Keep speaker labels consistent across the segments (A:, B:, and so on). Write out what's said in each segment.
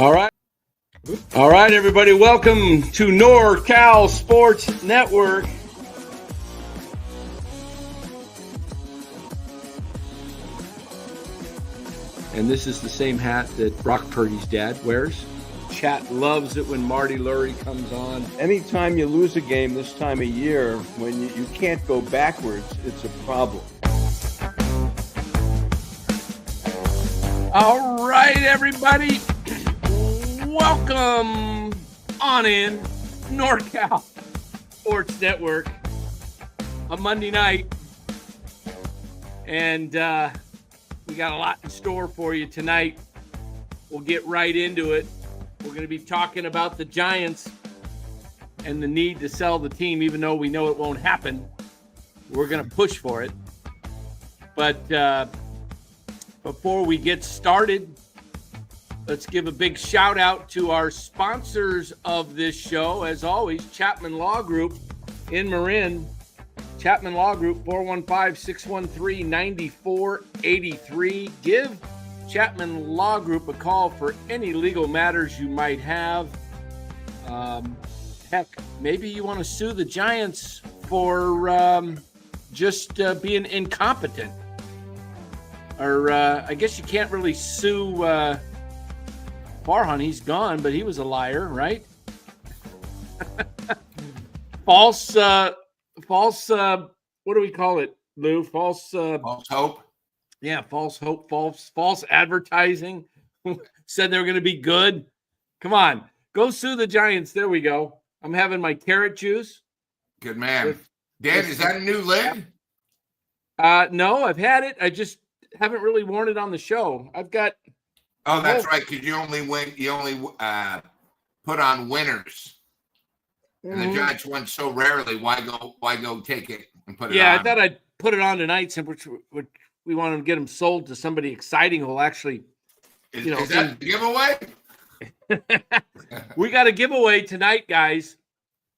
A: All right. All right, everybody. Welcome to NorCal Sports Network. And this is the same hat that Brock Purdy's dad wears. Chat loves it when Marty Lurie comes on.
B: Anytime you lose a game this time of year, when you can't go backwards, it's a problem.
A: All right, everybody. Welcome on in NorCal Sports Network. A Monday night. And we got a lot in store for you tonight. We'll get right into it. We're going to be talking about the Giants and the need to sell the team, even though we know it won't happen. We're going to push for it. But before we get started, let's give a big shout out to our sponsors of this show. As always, Chapman Law Group in Marin. Chapman Law Group, 415-613-9483. Give Chapman Law Group a call for any legal matters you might have. Heck, maybe you want to sue the Giants for just being incompetent. Or I guess you can't really sue Farhan. He's gone, but he was a liar, right? False, what do we call it, Lou? False
C: hope.
A: Yeah, false hope, false advertising. Said they were going to be good. Come on, go sue the Giants. There we go. I'm having my carrot juice.
C: Good man. Dan, is that a new lid?
A: No, I've had it. I just haven't really worn it on the show. I've got.
C: Oh, that's right. Because you only put on winners. And the Giants won so rarely. Why go take it and put it on?
A: Yeah, I thought I'd put it on tonight, since we want to get them sold to somebody exciting who'll actually.
C: Is that the giveaway?
A: We got a giveaway tonight, guys,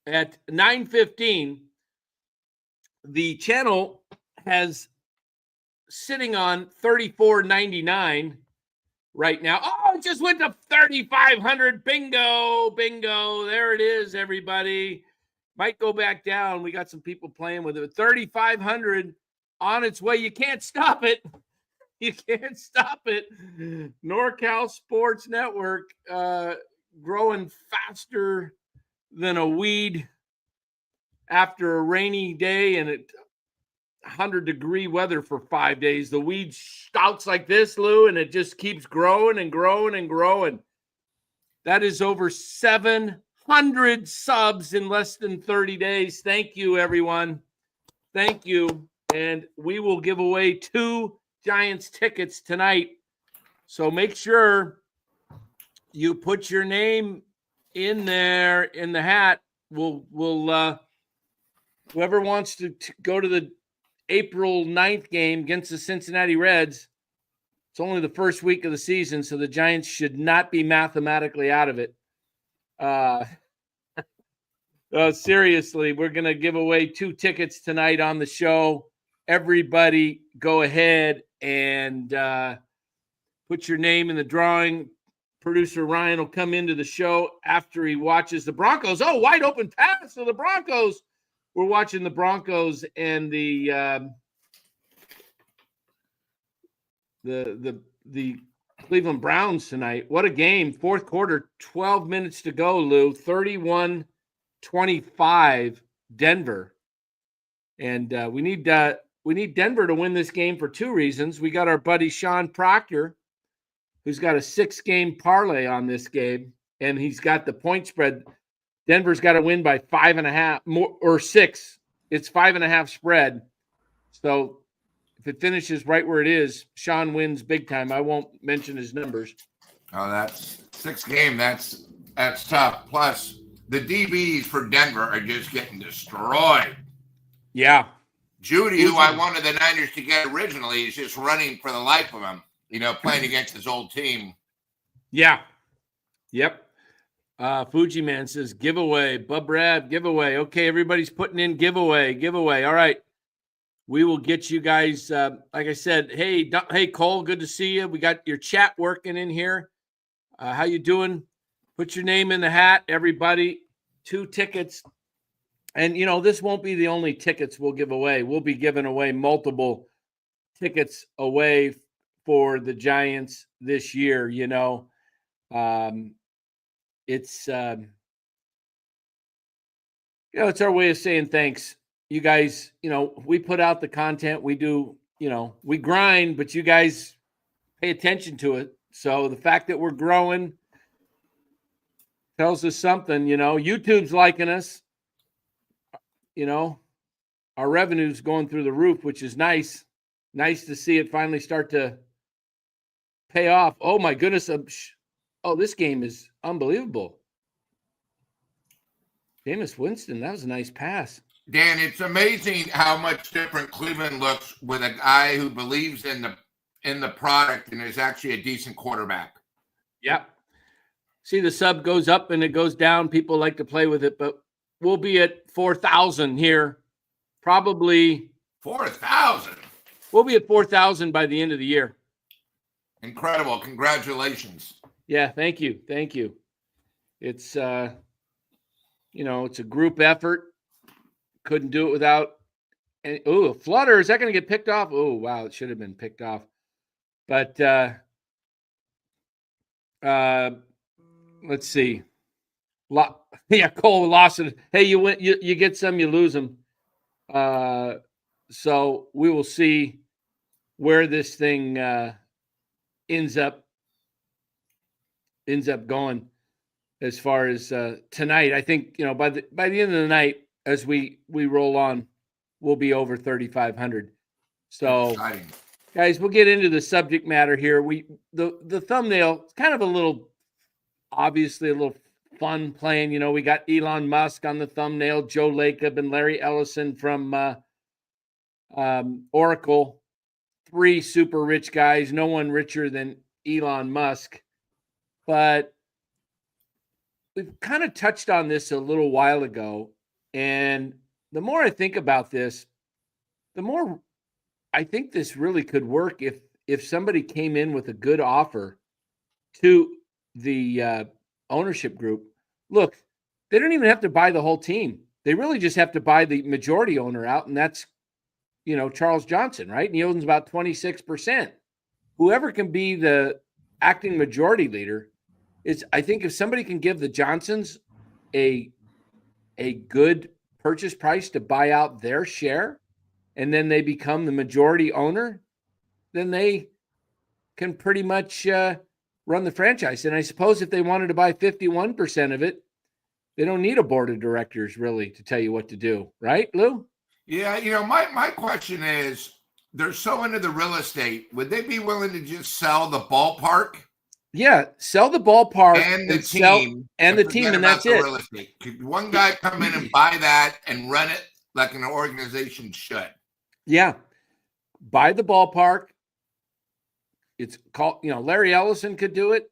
A: at 9:15. The channel has sitting on $34.99 right now. Oh, it just went to 3,500. Bingo. There it is, everybody. Might go back down. We got some people playing with it. 3,500 on its way. You can't stop it. You can't stop it. NorCal Sports Network growing faster than a weed after a rainy day and 100-degree weather for 5 days. The weed spouts like this, Lou, and it just keeps growing and growing and growing. That is over 700 subs in less than 30 days. Thank you, everyone. Thank you. And we will give away 2 Giants tickets tonight. So make sure you put your name in there in the hat. We'll whoever wants to go to the April 9th game against the Cincinnati Reds. It's only the first week of the season, so the Giants should not be mathematically out of it. Seriously, we're going to give away 2 tickets tonight on the show. Everybody go ahead and put your name in the drawing. Producer Ryan will come into the show after he watches the Broncos. Oh, wide open pass to the Broncos. We're watching the Broncos and the Cleveland Browns tonight. What a game. Fourth quarter, 12 minutes to go, Lou. 31-25 Denver. And we need Denver to win this game for 2 reasons. We got our buddy Sean Proctor, who's got a 6-game parlay on this game, and he's got the point spread. Denver's got to win by 5.5 more or 6. It's 5.5 spread. So if it finishes right where it is, Sean wins big time. I won't mention his numbers.
C: Oh, that's 6 game. That's tough. Plus, the DBs for Denver are just getting destroyed.
A: Yeah.
C: Judy, who I wanted the Niners to get originally, is just running for the life of him, playing against his old team.
A: Yeah. Yep. Fuji Man says giveaway. Bub Rab, giveaway. Okay, everybody's putting in giveaway. All right. We will get you guys, like I said, hey, Cole, good to see you. We got your chat working in here. How you doing? Put your name in the hat, everybody. 2 tickets. And, this won't be the only tickets we'll give away. We'll be giving away multiple tickets away for the Giants this year, It's, it's our way of saying thanks. You guys, we put out the content. We do, we grind, but you guys pay attention to it. So the fact that we're growing tells us something, YouTube's liking us, our revenue's going through the roof, which is nice. Nice to see it finally start to pay off. Oh my goodness. This game is unbelievable. Jameis Winston, that was a nice pass.
C: Dan, it's amazing how much different Cleveland looks with a guy who believes in the product and is actually a decent quarterback.
A: Yep. See, the sub goes up and it goes down. People like to play with it, but we'll be at 4,000 here. Probably
C: 4,000.
A: We'll be at 4,000 by the end of the year.
C: Incredible. Congratulations.
A: Yeah, thank you. Thank you. It's it's a group effort. Couldn't do it without a flutter. Is that going to get picked off? Oh, wow, it should have been picked off. But let's see. Cole lost it. Hey, you win, you get some, you lose them. So we will see where this thing ends up going as far as tonight. I think by the end of the night, as we roll on, we'll be over 3,500. So
C: exciting.
A: Guys, we'll get into the subject matter here. The thumbnail, it's kind of obviously a little fun playing. We got Elon Musk on the thumbnail, Joe Lacob and Larry Ellison from Oracle. 3 super rich guys, no one richer than Elon Musk. But we've kind of touched on this a little while ago. And the more I think about this, the more I think this really could work if somebody came in with a good offer to the ownership group. Look, they don't even have to buy the whole team. They really just have to buy the majority owner out, and that's, Charles Johnson, right? And he owns about 26%. Whoever can be the acting majority leader I think if somebody can give the Johnsons a good purchase price to buy out their share, and then they become the majority owner, then they can pretty much run the franchise. And I suppose if they wanted to buy 51% of it, they don't need a board of directors really to tell you what to do. Right, Lou?
C: Yeah. My question is, they're so into the real estate. Would they be willing to just sell the ballpark?
A: Yeah, sell the ballpark
C: and the team,
A: and that's it.
C: Real estate. Could one guy come in and buy that and run it like an organization should?
A: Yeah, buy the ballpark. It's called, Larry Ellison could do it.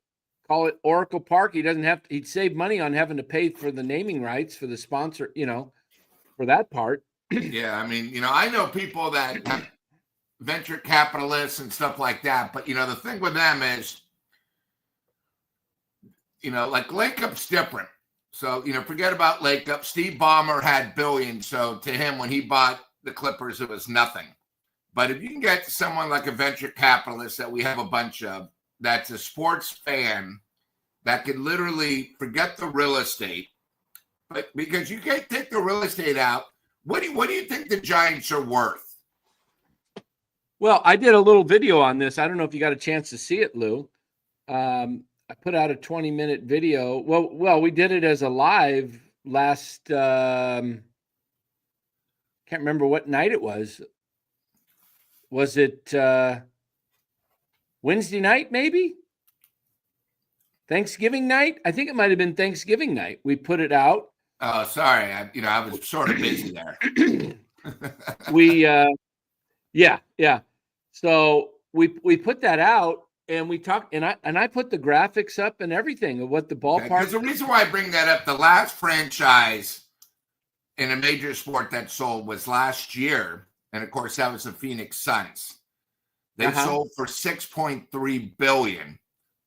A: Call it Oracle Park. He doesn't have to. He'd save money on having to pay for the naming rights for the sponsor. For that part.
C: Yeah, I know people that venture capitalists and stuff like that, but the thing with them is, like Lacob's different. So, forget about Lacob. Steve Ballmer had billions. So to him, when he bought the Clippers, it was nothing. But if you can get someone like a venture capitalist that we have a bunch of, that's a sports fan that could literally forget the real estate, but because you can't take the real estate out, what do you think the Giants are worth?
A: Well, I did a little video on this. I don't know if you got a chance to see it, Lou. I put out a 20-minute video. Well, we did it as a live last, can't remember what night it was. Was it Wednesday night, maybe? Thanksgiving night? I think it might have been Thanksgiving night. We put it out.
C: Oh, sorry. I was sort of busy there.
A: Yeah. So we put that out. And we talked, and I put the graphics up and everything of what the ballpark.
C: Because the reason why I bring that up, the last franchise in a major sport that sold was last year, and of course that was the Phoenix Suns. They sold for $6.3 billion.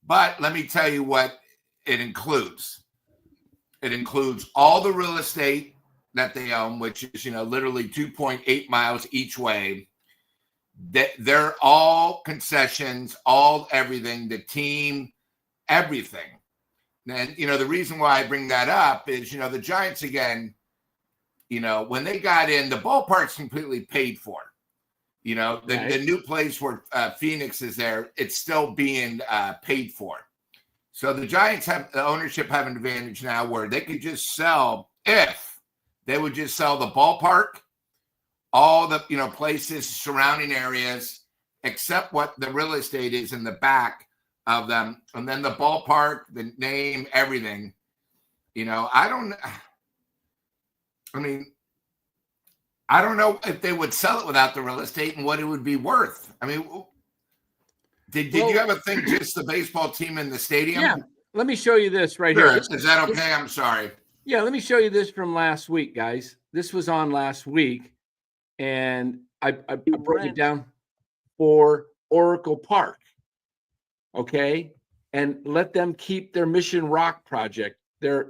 C: But let me tell you what it includes. It includes all the real estate that they own, which is, literally 2.8 miles each way. They're all concessions, all everything, the team, everything. And, the reason why I bring that up is, the Giants, again, when they got in, the ballpark's completely paid for. The new place where Phoenix is there, it's still being paid for. So the Giants have the ownership have an advantage now where they could just sell, if they would just sell the ballpark, all the places, surrounding areas, except what the real estate is in the back of them, and then the ballpark, the name, everything. I don't know if they would sell it without the real estate and what it would be worth. Did you ever think just the baseball team in the stadium?
A: Yeah. Let me show you this right here.
C: Is that okay? I'm sorry.
A: Yeah, let me show you this from last week, guys. This was on last week, and I broke it down for Oracle Park. Okay, and let them keep their Mission Rock project, their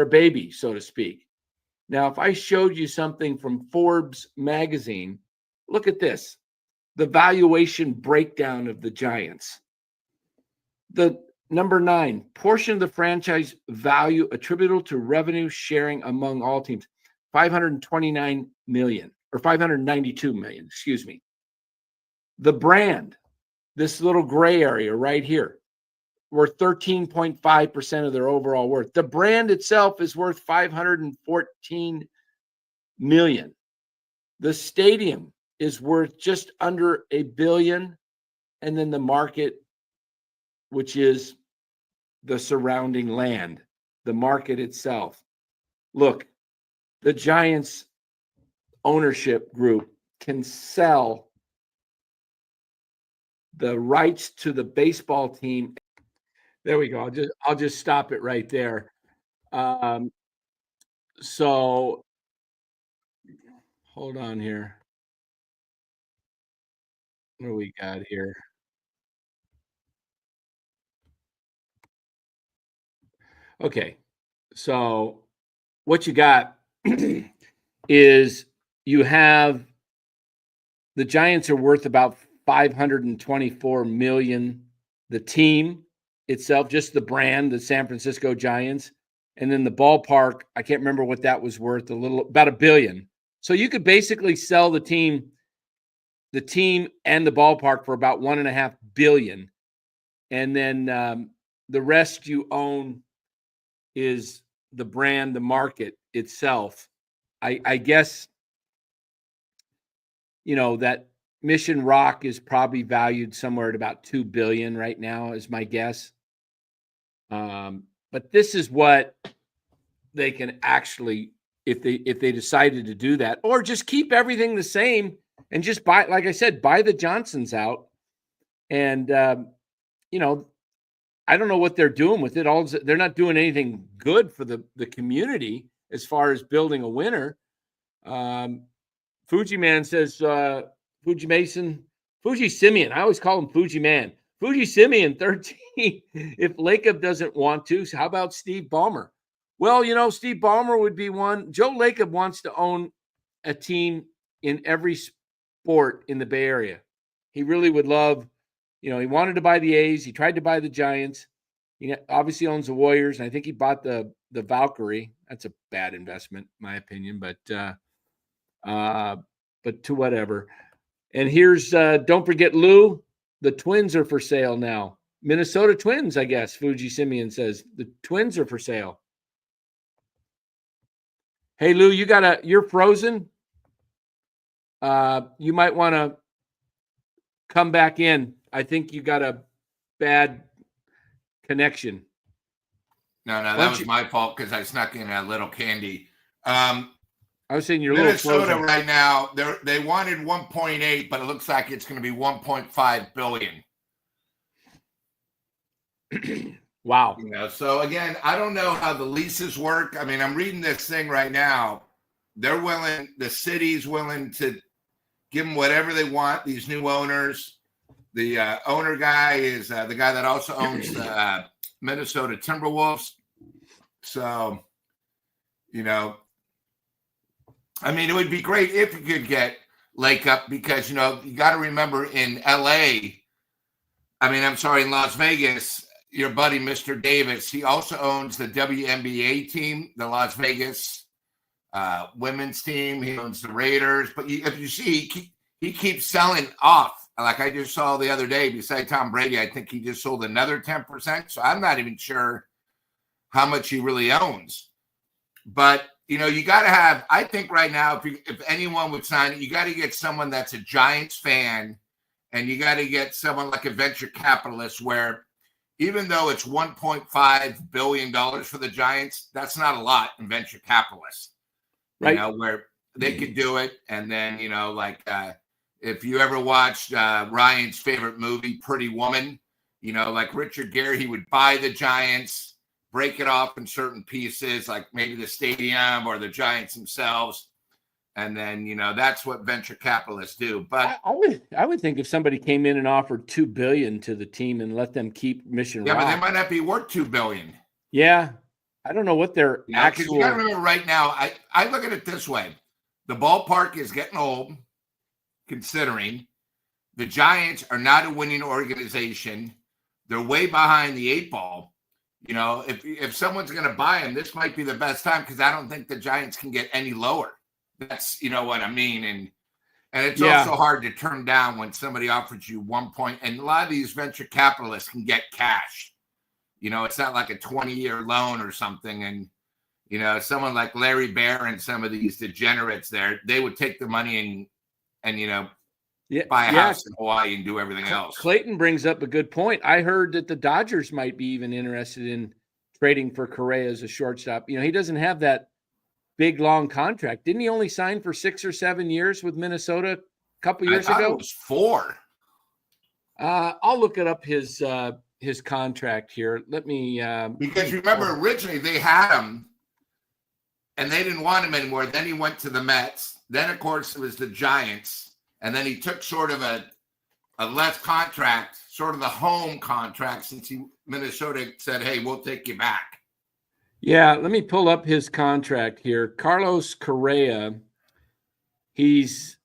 A: baby, so to speak. Now, if I showed you something from Forbes magazine, look at this. The valuation breakdown of the Giants. The number 9, portion of the franchise value attributable to revenue sharing among all teams, 529 million or 592 million, excuse me. The brand, this little gray area right here, worth 13.5% of their overall worth. The brand itself is worth 514 million. The stadium is worth just under $1 billion. And then the market, which is the surrounding land, the market itself. Look, the Giants ownership group can sell the rights to the baseball team. There we go. I'll just stop it right there. So hold on here. What do we got here? Okay. So what you got is you have the Giants are worth about 524 million. The team itself, just the brand, the San Francisco Giants, and then the ballpark, I can't remember what that was worth, about $1 billion. So you could basically sell the team and the ballpark for about $1.5 billion. And then the rest you own is the brand, the market itself. I guess, that Mission Rock is probably valued somewhere at about $2 billion right now, is my guess. But this is what they can actually, if they decided to do that, or just keep everything the same and just buy, like I said, buy the Johnsons out. And, I don't know what they're doing with it. They're not doing anything good for the community as far as building a winner. Fuji Man says, Fuji Simeon. I always call him Fuji Man. Fuji Simeon, 13. If Lacob doesn't want to, so how about Steve Ballmer? Well, Steve Ballmer would be one. Joe Lacob wants to own a team in every sport in the Bay Area. He really would love, he wanted to buy the A's. He tried to buy the Giants. He obviously owns the Warriors, and I think he bought the Valkyrie. That's a bad investment, in my opinion, but to whatever. And here's, don't forget Lou, the Twins are for sale now. Minnesota Twins, I guess, Fuji Simeon says. The Twins are for sale. Hey, Lou, you're frozen. You might want to come back in. I think you got a bad connection.
C: No, that was my fault because I snuck in a little candy.
A: I was saying you're
C: Minnesota right now. They wanted 1.8, but it looks like it's going to be 1.5 billion.
A: Wow.
C: So again, I don't know how the leases work. I mean, I'm reading this thing right now. The city's willing to give them whatever they want, these new owners. The owner guy is the guy that also owns the Minnesota Timberwolves. So, I mean, it would be great if you could get Lacob because, you got to remember in in Las Vegas, your buddy, Mr. Davis, he also owns the WNBA team, the Las Vegas women's team. He owns the Raiders. But if you see, he keeps selling off. Like I just saw the other day, beside Tom Brady, I think he just sold another 10%. So I'm not even sure how much he really owns. But, you got to have, I think right now, if anyone would sign it, you got to get someone that's a Giants fan, and you got to get someone like a venture capitalist where even though it's $1.5 billion for the Giants, that's not a lot in venture capitalists,
A: right?
C: Where they could do it. And then, if you ever watched Ryan's favorite movie, Pretty Woman, like Richard Gere, he would buy the Giants, break it off in certain pieces, like maybe the stadium or the Giants themselves. And then, that's what venture capitalists do. But
A: I would think if somebody came in and offered $2 billion to the team and let them keep Mission Rock.
C: But they might not be worth $2 billion.
A: Yeah. I don't know what their actual.
C: You got to remember right now, I look at it this way. The ballpark is getting old, considering the Giants are not a winning organization. They're way behind the 8 ball. If someone's going to buy them, this might be the best time because I don't think the Giants can get any lower. That's, what I mean. And it's also hard to turn down when somebody offers you 1 point. And a lot of these venture capitalists can get cash. It's not like a 20-year loan or something. And, someone like Larry Bear and some of these degenerates there, they would take the money and buy a house in Hawaii and do everything else.
A: Clayton brings up a good point. I heard that the Dodgers might be even interested in trading for Correa as a shortstop. He doesn't have that big, long contract. Didn't he only sign for 6 or 7 years with Minnesota a couple years ago?
C: It was 4.
A: I'll look it up his contract here. Let me
C: because remember originally they had him and they didn't want him anymore. Then he went to the Mets. Then of course it was the Giants. And then he took sort of a less contract, sort of the home contract, since Minnesota said, "Hey, we'll take you back."
A: Yeah, let me pull up his contract here. Carlos Correa, he's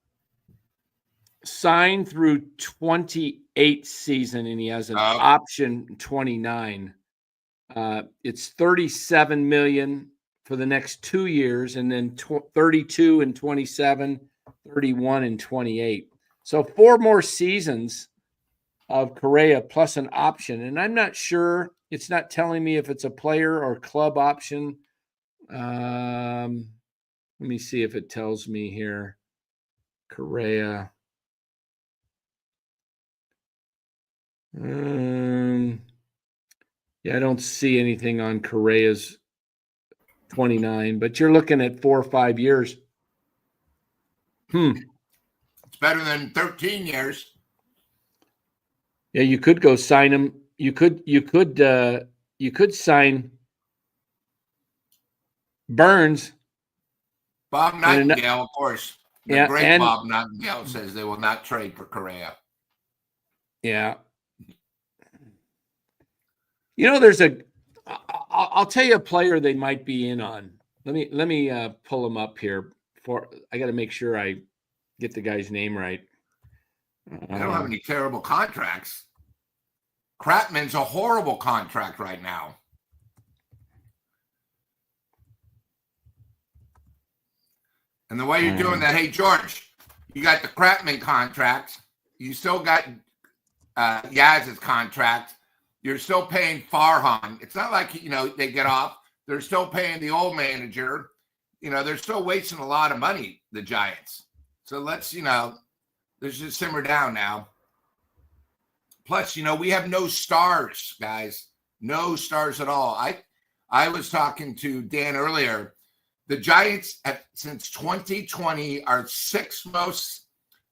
A: signed through 28 season, and he has an option 29. It's $37 million for the next 2 years, and then 32 and 27. 31 and 28. So 4 more seasons of Correa plus an option. And I'm not sure. It's not telling me if it's a player or club option. Let me see if it tells me here. Correa. Yeah, I don't see anything on Correa's 29, but you're looking at 4 or 5 years.
C: It's better than 13 years.
A: Yeah, you could go sign him. You could sign Burns.
C: Bob Nightingale, of course. The great
A: and
C: Bob Nightingale says they will not trade for Correa.
A: Yeah. There's I'll tell you a player they might be in on. Let me pull him up here. I got to make sure I get the guy's name right.
C: I don't have any terrible contracts. Kratman's a horrible contract right now. And the way you're doing that, hey, George, you got the Kratman contract. You still got Yaz's contract. You're still paying Farhan. It's not like, they get off. They're still paying the old manager. They're still wasting a lot of money, the Giants. So let's, let's just simmer down now. Plus, we have no stars, guys. No stars at all. I was talking to Dan earlier. The Giants, since 2020, are 6th most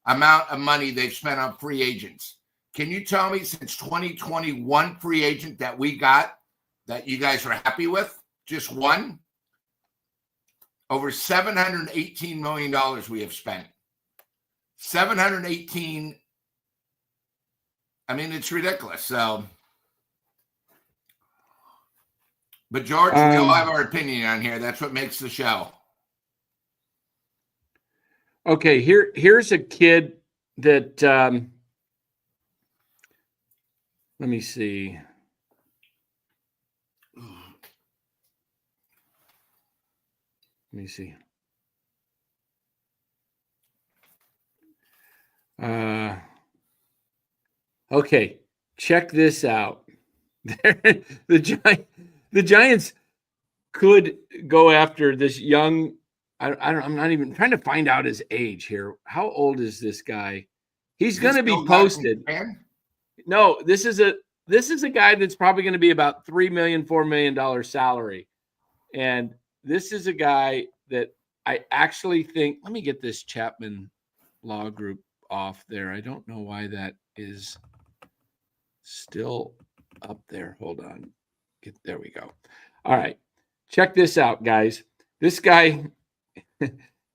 C: amount of money they've spent on free agents. Can you tell me since 2021 free agent that we got that you guys are happy with? Just one? Over $718 million we have spent. $718 I mean, it's ridiculous. So, but George, we all have our opinion on here. That's what makes the show.
A: Okay, here's a kid that let me see. Let me see. Okay, check this out. The Giants could go after this young. I'm not even trying to find out his age here. How old is this guy? He's going to be posted. No, this is a guy that's probably going to be about $3 million, $4 million salary, and this is a guy that I actually think. Let me get this Chapman Law Group off there. I don't know why that is still up there. Hold on. There we go. All right. Check this out, guys. This guy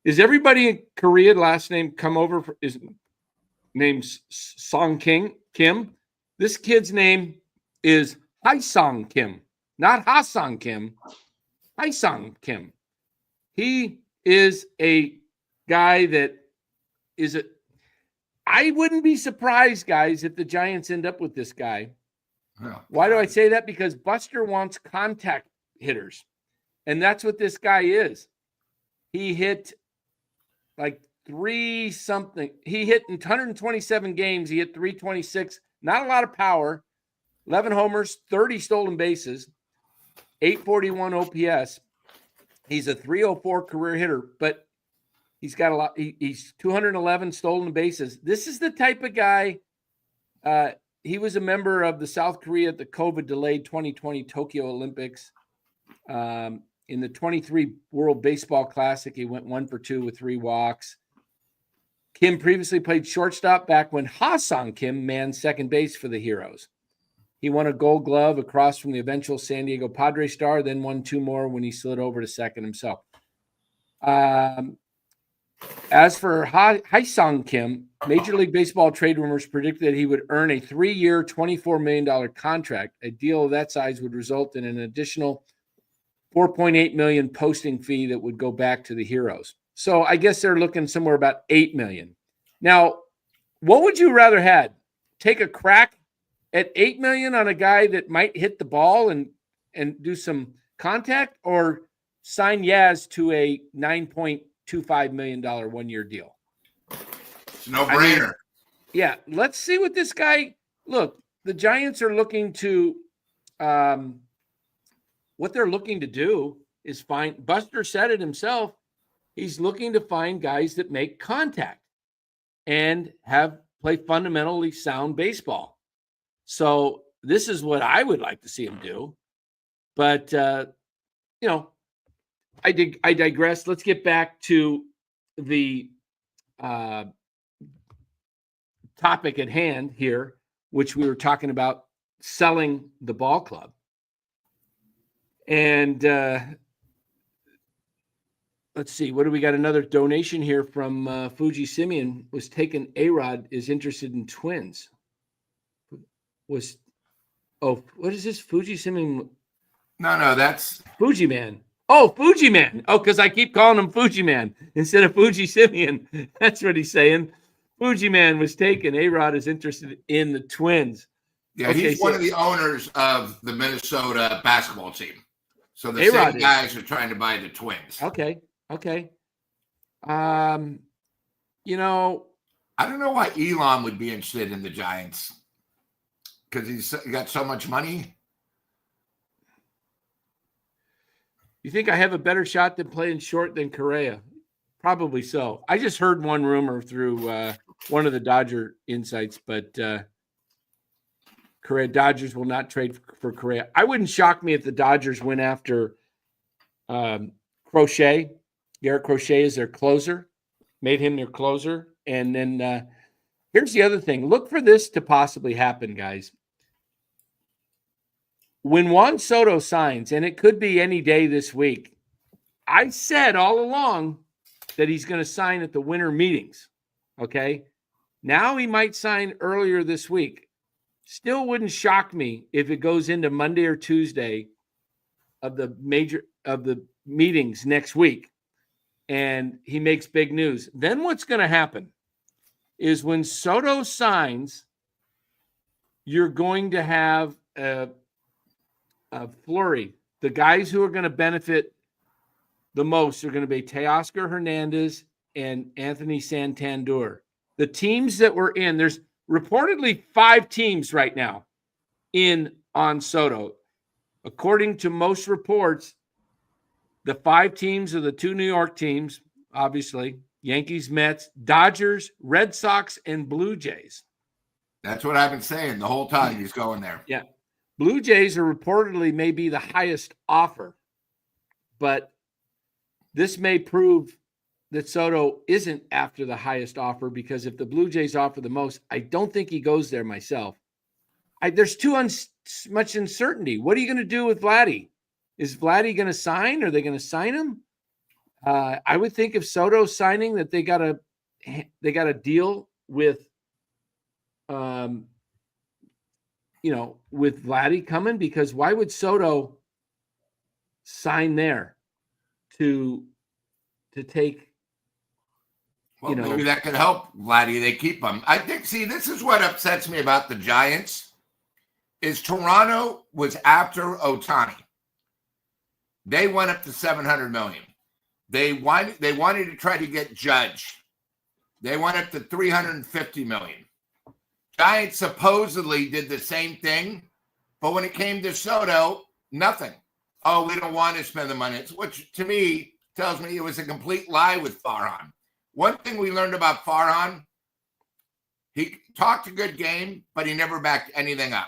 A: is everybody in Korea last name come over for, is name's Song Kim. This kid's name is Hae-sung Kim, not Ha-sung Kim. Hae-sung Kim. He is a guy that is a. I wouldn't be surprised, guys, if the Giants end up with this guy.
C: Oh,
A: why do I say that? Because Buster wants contact hitters, and that's what this guy is. He hit like 3-something. He hit in 127 games. He hit 326. Not a lot of power. 11 homers, 30 stolen bases, 841 OPS. He's a 304 career hitter, but he's got a lot. He's 211 stolen bases. This is the type of guy. He was a member of the South Korea at the COVID-delayed 2020 Tokyo Olympics. In the 23 World Baseball Classic, he went 1 for 2 with 3 walks. Kim previously played shortstop back when Ha-sung Kim manned second base for the Heroes. He won a Gold Glove across from the eventual San Diego Padres star, then won 2 more when he slid over to second himself. As for Hae-sung Kim, Major League Baseball trade rumors predicted that he would earn a 3-year, $24 million contract. A deal of that size would result in an additional $4.8 million posting fee that would go back to the Heroes. So I guess they're looking somewhere about $8 million. Now, what would you rather have? Take a crack at $8 million on a guy that might hit the ball and do some contact, or sign Yaz to a $9.25 million 1-year deal?
C: It's no brainer.
A: I mean, yeah, let's see what this guy. Look, the Giants are looking to. What they're looking to do is find. Buster said it himself. He's looking to find guys that make contact and play fundamentally sound baseball. So this is what I would like to see him do. But I digress. Let's get back to the topic at hand here, which we were talking about selling the ball club. And let's see, what do we got? Another donation here from Fuji Simeon. Was taken. A-Rod is interested in Twins. What is this? Fuji Simeon?
C: No, that's
A: Fuji Man. Oh, Fuji Man. Oh, because I keep calling him Fuji Man instead of Fuji Simeon. That's what he's saying. Fuji Man was taken. A-Rod is interested in the Twins.
C: Yeah, okay, he's one of the owners of the Minnesota basketball team. So the
A: A-Rod
C: same guys are trying to buy the Twins.
A: Okay.
C: I don't know why Elon would be interested in the Giants, because he's got so much money.
A: You think I have a better shot than playing short than Correa? Probably so. I just heard one rumor through one of the Dodger insights, but Dodgers will not trade for Correa. I wouldn't shock me if the Dodgers went after Crochet. Garrett Crochet is their closer, made him their closer. And then here's the other thing. Look for this to possibly happen, guys. When Juan Soto signs, and it could be any day this week, I said all along that he's going to sign at the winter meetings. Okay. Now he might sign earlier this week. Still wouldn't shock me if it goes into Monday or Tuesday of the meetings next week and he makes big news. Then what's going to happen is when Soto signs, you're going to have a flurry. The guys who are going to benefit the most are going to be Teoscar Hernandez and Anthony Santander. The teams that we're in, there's reportedly 5 teams right now in on Soto. According to most reports, the 5 teams are the 2 New York teams, obviously, Yankees, Mets, Dodgers, Red Sox, and Blue Jays.
C: That's what I've been saying the whole time he's going there.
A: Yeah. Blue Jays are reportedly may be the highest offer, but this may prove that Soto isn't after the highest offer, because if the Blue Jays offer the most, I don't think he goes there myself. There's too much uncertainty. What are you going to do with Vladdy? Is Vladdy going to sign? Are they going to sign him? I would think if Soto's signing that they got a deal with, with Vladdy coming, because why would Soto sign there to take?
C: Well, maybe that could help Vladdy. They keep him. I think. See, this is what upsets me about the Giants. Is Toronto was after Ohtani. They went up to $700 million. They wanted to try to get Judge. They went up to $350 million. Giants supposedly did the same thing, but when it came to Soto, nothing. Oh, we don't want to spend the money. Which to me tells me it was a complete lie with Farhan. One thing we learned about Farhan, he talked a good game, but he never backed anything up.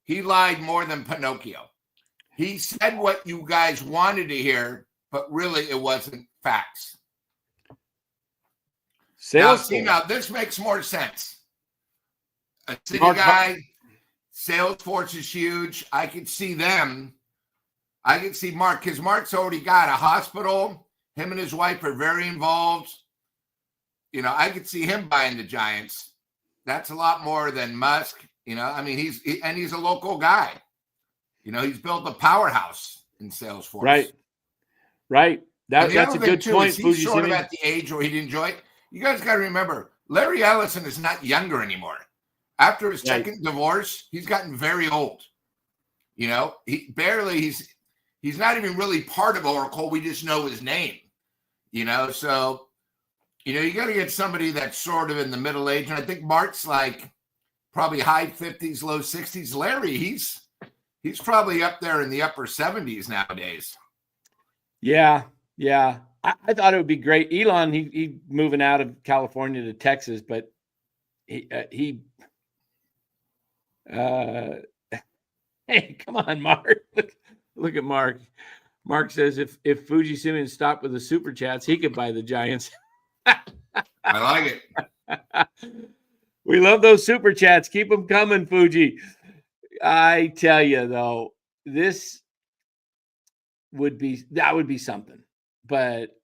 C: He lied more than Pinocchio. He said what you guys wanted to hear, but really it wasn't facts. Now this makes more sense. A city guy, Salesforce is huge. I could see them. I could see Mark, because Mark's already got a hospital. Him and his wife are very involved. I could see him buying the Giants. That's a lot more than Musk. I mean, he's a local guy. He's built a powerhouse in Salesforce. Right. That's a good point.
A: He's
C: sort of at the age where he'd enjoy it. You guys got to remember, Larry Ellison is not younger anymore. After his second divorce, he's gotten very old. He's not even really part of Oracle. We just know his name. So you got to get somebody that's sort of in the middle age. And I think Mark's like probably high 50s, low 60s. Larry, he's probably up there in the upper 70s nowadays.
A: Yeah. I thought it would be great. Elon, he moving out of California to Texas, but he hey, come on, Mark. Look at Mark. Mark says if Fuji Simmons stopped with the super chats, he could buy the Giants.
C: I like it.
A: We love those super chats. Keep them coming, Fuji. I tell you, though, that would be something. But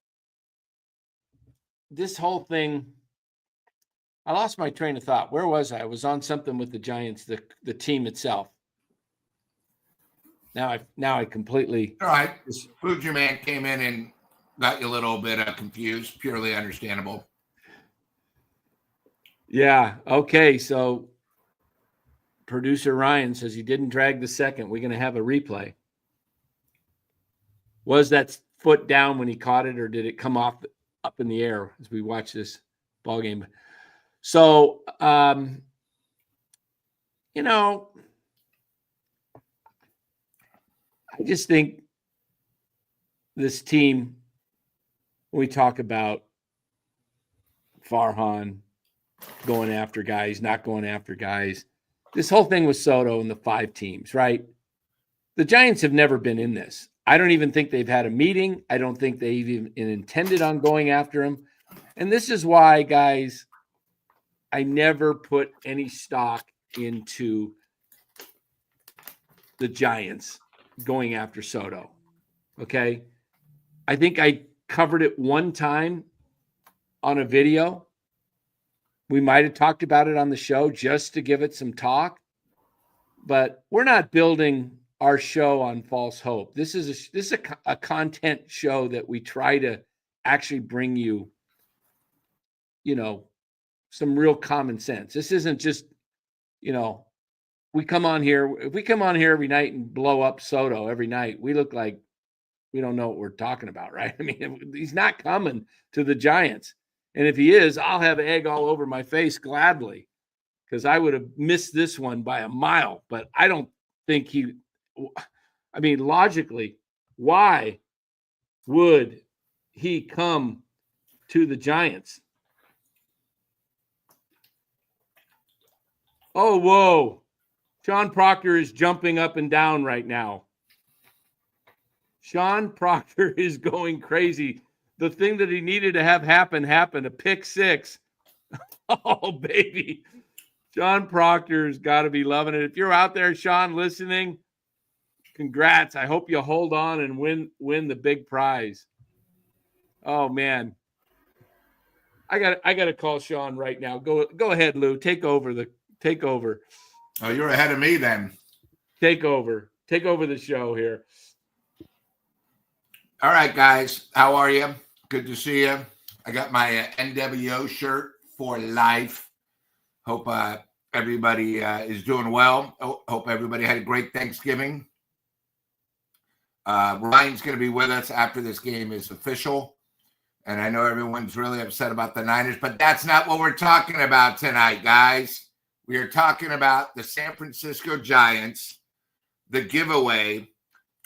A: this whole thing, I lost my train of thought. Where was I? I was on something with the Giants, the team itself. Now I completely.
C: All right. Fuji Man came in and got you a little bit confused. Purely understandable.
A: Yeah. Okay. So producer Ryan says he didn't drag the second. We're going to have a replay. Was that foot down when he caught it, or did it come off up in the air as we watch this ball game? So, I just think this team, we talk about Farhan going after guys, not going after guys. This whole thing with Soto and the 5 teams, right? The Giants have never been in this. I don't even think they've had a meeting. I don't think they even intended on going after him. And this is why, guys, I never put any stock into the Giants going after Soto. Okay. I think I covered it one time on a video. We might have talked about it on the show just to give it some talk. but we're not building our show on false hope. This is a content show that we try to actually bring you, some real common sense. This isn't just, we come on here. If we come on here every night and blow up Soto every night, we look like we don't know what we're talking about, right? I mean, he's not coming to the Giants. And if he is, I'll have egg all over my face gladly, because I would have missed this one by a mile. But I don't think logically, why would he come to the Giants? Oh, whoa. Sean Proctor is jumping up and down right now. Sean Proctor is going crazy. The thing that he needed to have happen happened, a pick six. Oh, baby. Sean Proctor's got to be loving it. If you're out there, Sean, listening, congrats. I hope you hold on and win the big prize. Oh, man. I got to call Sean right now. Go ahead, Lou. Take over.
C: Oh, you're ahead of me then.
A: Take over the show here.
C: All right, guys. How are you? Good to see you. I got my NWO shirt for life. Hope everybody is doing well. Hope everybody had a great Thanksgiving. Ryan's going to be with us after this game is official. And I know everyone's really upset about the Niners, but that's not what we're talking about tonight, guys. We are talking about the San Francisco Giants, the giveaway,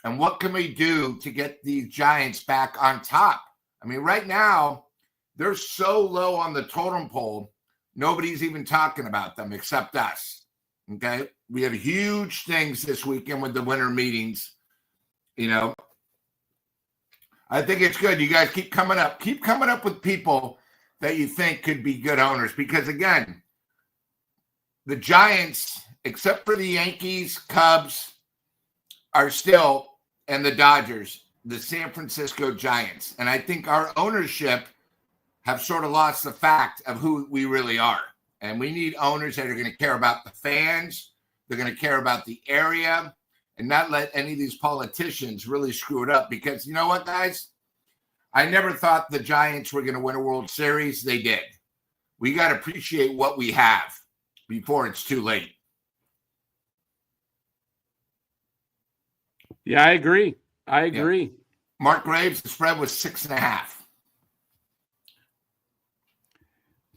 C: and what can we do to get the Giants back on top? I mean, right now, they're so low on the totem pole, nobody's even talking about them except us, okay? We have huge things this weekend with the winter meetings. I think it's good. You guys keep coming up. Keep coming up with people that you think could be good owners because, again, the Giants, except for the Yankees, Cubs, are still, and the Dodgers, the San Francisco Giants. And I think our ownership have sort of lost the fact of who we really are. And we need owners that are going to care about the fans. They're going to care about the area and not let any of these politicians really screw it up. Because you know what, guys? I never thought the Giants were going to win a World Series. They did. We got to appreciate what we have before it's too late.
A: Yeah, I agree.
C: Yeah. Mark Graves, the spread was 6.5.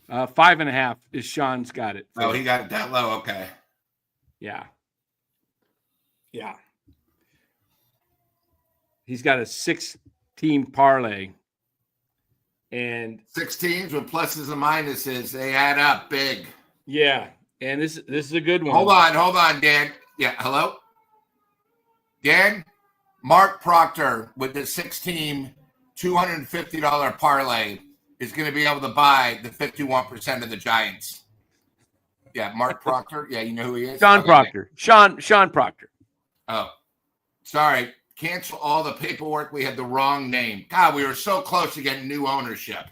A: 5.5 is Sean's got it.
C: Oh, he got it that low. Okay.
A: Yeah. He's got a 6-team parlay. And
C: 6 teams with pluses and minuses, they add up big.
A: Yeah. And this is a good one.
C: Hold on, Dan. Yeah, hello? Dan? Mark Proctor with the 6-team $250 parlay is going to be able to buy the 51% of the Giants. Yeah, Mark Proctor. Yeah, you know who he is?
A: Sean Proctor. Sean Proctor.
C: Oh, sorry. Cancel all the paperwork. We had the wrong name. God, we were so close to getting new ownership.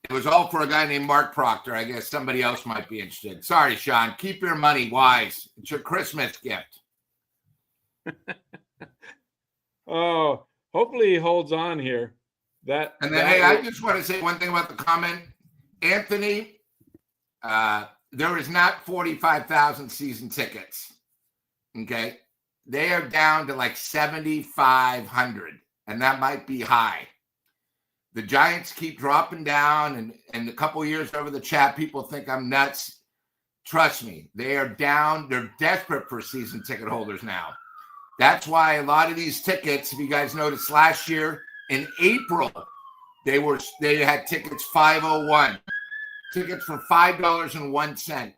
C: It was all for a guy named Mark Proctor. I guess somebody else might be interested. Sorry, Sean. Keep your money wise. It's your Christmas gift.
A: Oh, hopefully he holds on here.
C: I just want to say one thing about the comment. Anthony, there is not 45,000 season tickets. Okay. They are down to like 7,500, and that might be high. The Giants keep dropping down, and a couple years over the chat, people think I'm nuts. Trust me, they are down. They're desperate for season ticket holders now. That's why a lot of these tickets, if you guys noticed last year in April, they had tickets 501, tickets for $5.01.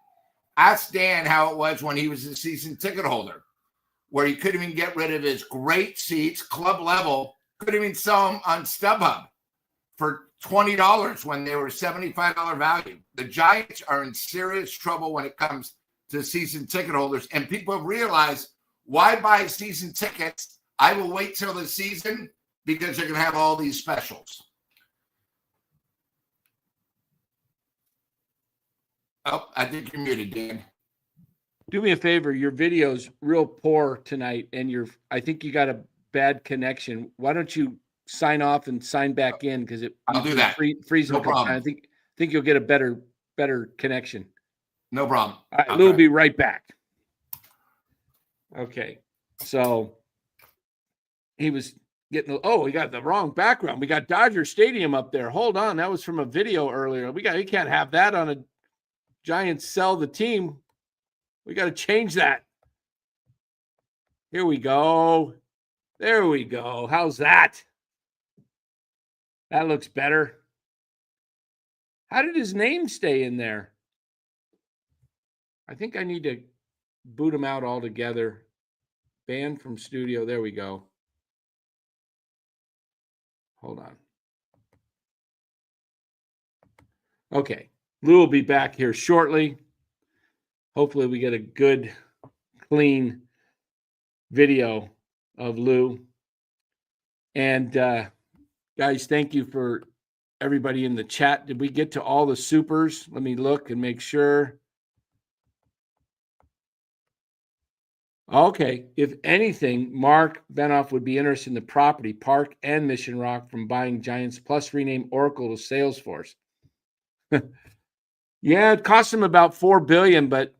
C: Ask Dan how it was when he was a season ticket holder, where he couldn't even get rid of his great seats, club level, couldn't even sell them on StubHub for $20 when they were $75 value. The Giants are in serious trouble when it comes to season ticket holders, and people have realized, why buy season tickets? I will wait till the season because they're going to have all these specials. Oh, I think you're muted, Dan.
A: Do me a favor. Your video's real poor tonight, and I think you got a bad connection. Why don't you sign off and sign back in, because
C: I'll do that.
A: freezing.
C: No problem.
A: I think you'll get a better connection.
C: No problem.
A: All right, Lou will be right back. Okay, so he was getting. Oh, we got the wrong background. We got Dodger Stadium up there. Hold on, that was from a video earlier. We can't have that on a Giants sell the team. We got to change that. Here we go. There we go. How's that? That looks better. How did his name stay in there? I think I need to boot him out altogether. Banned from studio. There we go. Hold on. Okay. Lou will be back here shortly. Hopefully we get a good, clean video of Lou. And guys, thank you for everybody in the chat. Did we get to all the supers? Let me look and make sure. Okay. If anything, Mark Benoff would be interested in the property, Park and Mission Rock, from buying Giants, plus rename Oracle to Salesforce. Yeah, it cost him about $4 billion, but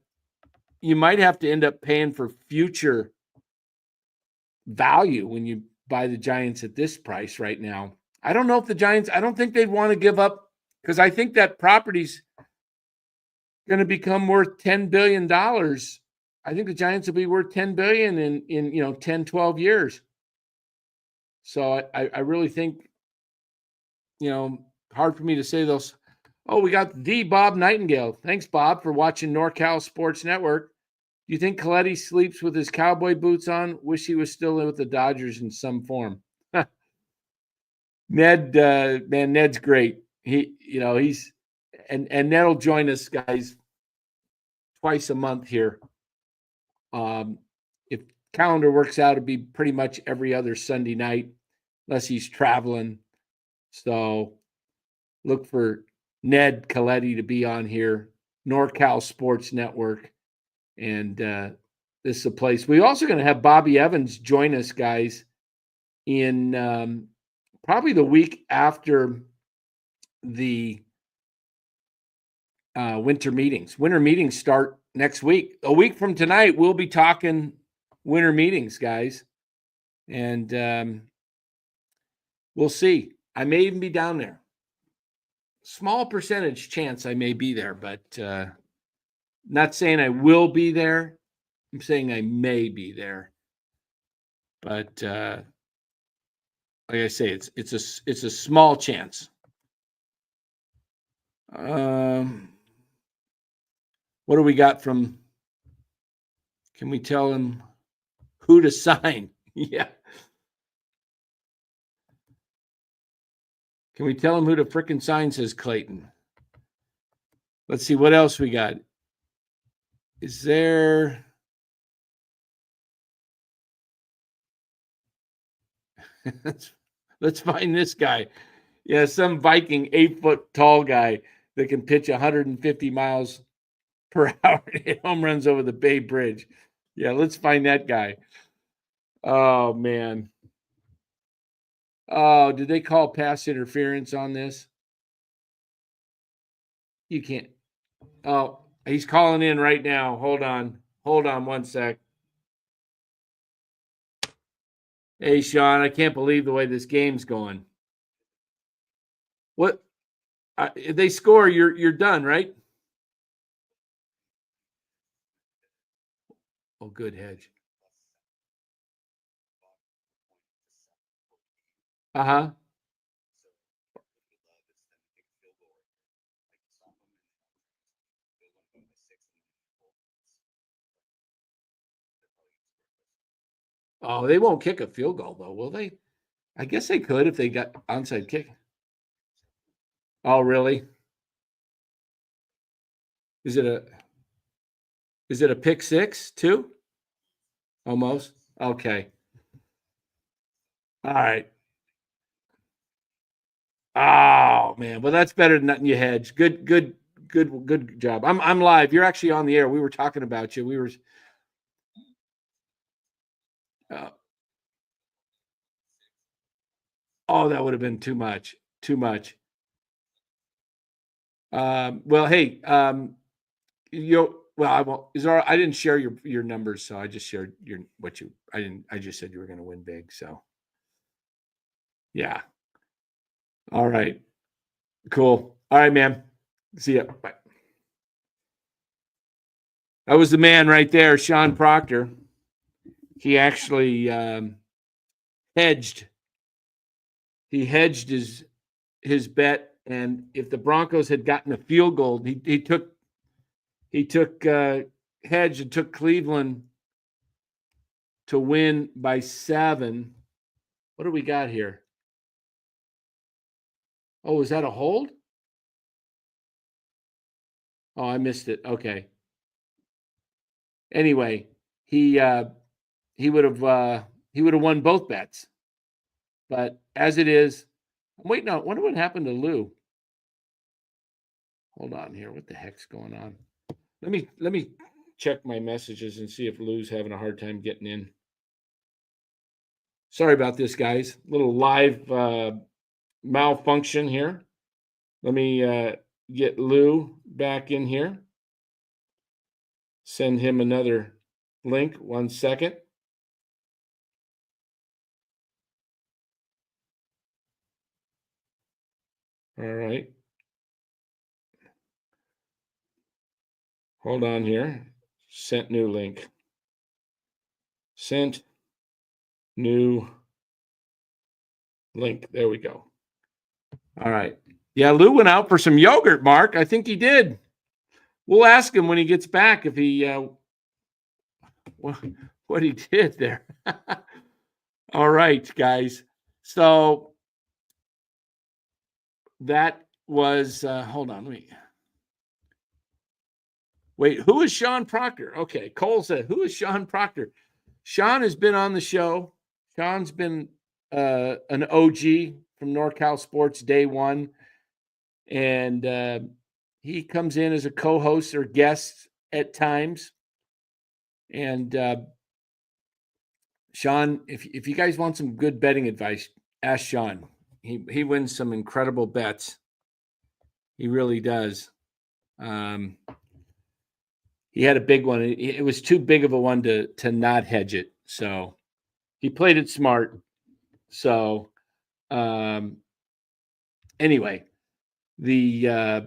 A: you might have to end up paying for future value when you buy the Giants at this price right now. I don't know if the Giants, I don't think they'd want to give up, because I think that property's going to become worth $10 billion. I think the Giants will be worth $10 billion in 10, 12 years. So I really think, hard for me to say those. Oh, we got the Bob Nightingale. Thanks, Bob, for watching NorCal Sports Network. Do you think Coletti sleeps with his cowboy boots on? Wish he was still with the Dodgers in some form. Ned, man, Ned's great. He's Ned will join us, guys, twice a month here. If calendar works out, it'd be pretty much every other Sunday night, unless he's traveling. So look for Ned Coletti to be on here, NorCal Sports Network. And this is a place. We're also going to have Bobby Evans join us, guys, in probably the week after the winter meetings. Winter meetings start next week. A week from tonight, we'll be talking winter meetings, guys. And we'll see. I may even be down there. Small percentage chance I may be there, but not saying I will be there. I'm saying I may be there. But like I say, it's a small chance. What do we got from? Can we tell him who to sign? Yeah. Can we tell him who to frickin' sign, says Clayton. Let's see what else we got. Is there? Let's find this guy. Yeah, some Viking 8-foot tall guy that can pitch 150 miles per hour and hit home runs over the Bay Bridge. Yeah, let's find that guy. Oh, man. Oh, did they call pass interference on this? You can't. Oh, he's calling in right now. Hold on. Hold on one sec. Hey, Sean, I can't believe the way this game's going. What? If they score, you're done, right? Oh, good hedge. Uh-huh. Oh, they won't kick a field goal, though, will they? I guess they could if they got onside kick. Oh, really? Is it a pick six, too? Almost? Okay. All right. Oh, man. Well, that's better than nothing you hedge. Good Good job. I'm live. You're actually on the air. We were talking about you. We were. Oh, that would have been too much. Too much. Well, hey, well, I won't. I didn't share your numbers, so I just shared I just said you were going to win big. So, yeah. All right. Cool. All right, man. See ya. Bye. That was the man right there, Sean Proctor. He actually hedged. He hedged his bet, and if the Broncos had gotten a field goal, he took hedge and took Cleveland to win by 7. What do we got here? Oh, is that a hold? Oh, I missed it. Okay. Anyway, he would have won both bets. But as it is, I'm waiting on. Wonder what happened to Lou. Hold on here. What the heck's going on? Let me check my messages and see if Lou's having a hard time getting in. Sorry about this, guys. Little live malfunction here. Let me get Lou back in here. Send him another link. 1 second. All right. Hold on here. Sent new link. Sent new link. There we go. All right. Yeah, Lou went out for some yogurt, Mark. I think he did. We'll ask him when he gets back if he what he did there. All right, guys. So that was hold on, wait, who is Sean Proctor? Okay, Cole said, who is Sean Proctor? Sean has been on the show. Sean's been an OG from NorCal Sports day one. And he comes in as a co-host or guest at times. And Sean, if you guys want some good betting advice, ask Sean. He wins some incredible bets. He really does. He had a big one. It was too big of a one to not hedge it. So he played it smart. So anyway, let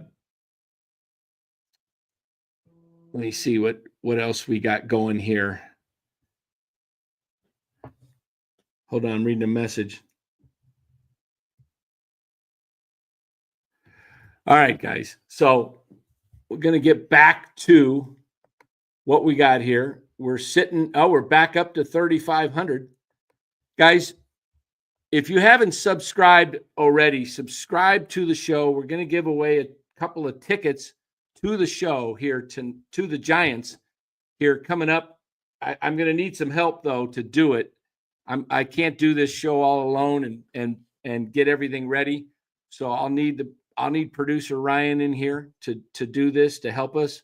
A: me see what else we got going here. Hold on, I'm reading a message. All right, guys. So we're going to get back to what we got here. We're back up to 3,500. Guys, if you haven't subscribed already, subscribe to the show. We're going to give away a couple of tickets to the show here to the Giants here coming up. I'm going to need some help though to do it. I can't do this show all alone and get everything ready. So I'll need producer Ryan in here to do this, to help us.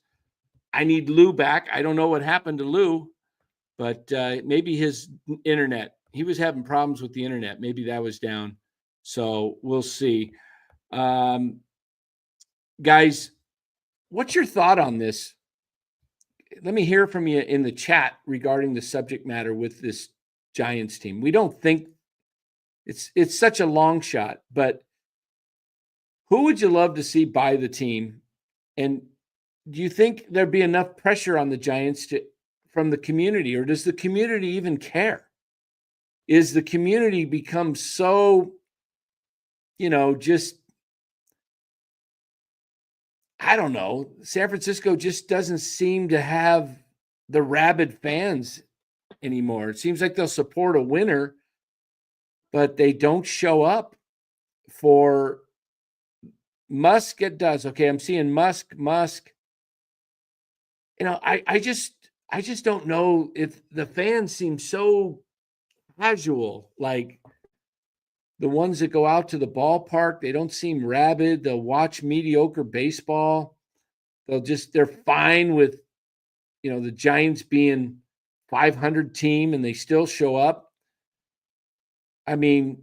A: I need Lou back. I don't know what happened to Lou, but maybe his internet. He was having problems with the internet. Maybe that was down. So we'll see. Guys, what's your thought on this? Let me hear from you in the chat regarding the subject matter with this Giants team. We don't think it's such a long shot, but who would you love to see buy the team? And do you think there'd be enough pressure on the Giants from the community, or does the community even care? Is the community become so, just, I don't know. San Francisco just doesn't seem to have the rabid fans anymore. It seems like they'll support a winner, but they don't show up for Musk. It does. Okay, I'm seeing Musk. I just don't know if the fans seem so casual. Like the ones that go out to the ballpark, they don't seem rabid. They'll watch mediocre baseball. they're fine with, the Giants being 500 team and they still show up. I mean,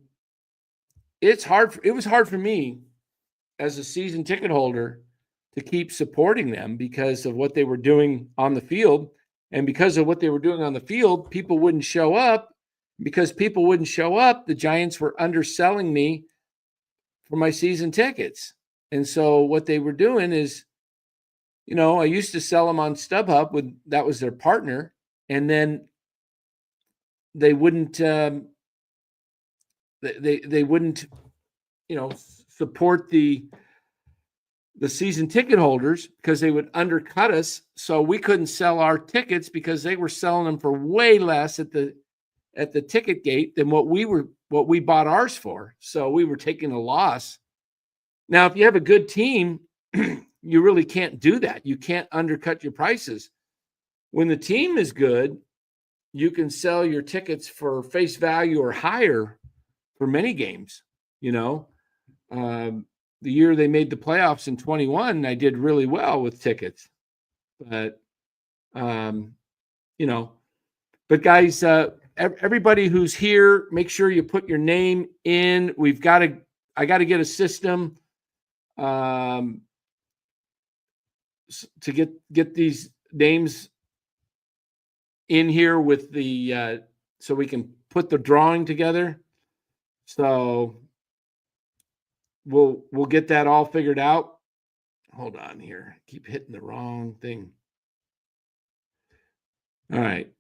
A: it was hard for me as a season ticket holder to keep supporting them because of what they were doing on the field. And because of what they were doing on the field, people wouldn't show up. Because people wouldn't show up, the Giants were underselling me for my season tickets. And so what they were doing is, I used to sell them on StubHub that was their partner. And then they wouldn't, they wouldn't, support the season ticket holders because they would undercut us. So we couldn't sell our tickets because they were selling them for way less at the ticket gate than what we bought ours for. So we were taking a loss. Now, if you have a good team, you really can't do that. You can't undercut your prices. When the team is good, you can sell your tickets for face value or higher for many games. The year they made the playoffs in 21, I did really well with tickets. But, but guys, everybody who's here, make sure you put your name in. I got to get a system to get these names in here with the so we can put the drawing together. So we'll get that all figured out. Hold on here. I keep hitting the wrong thing. All right.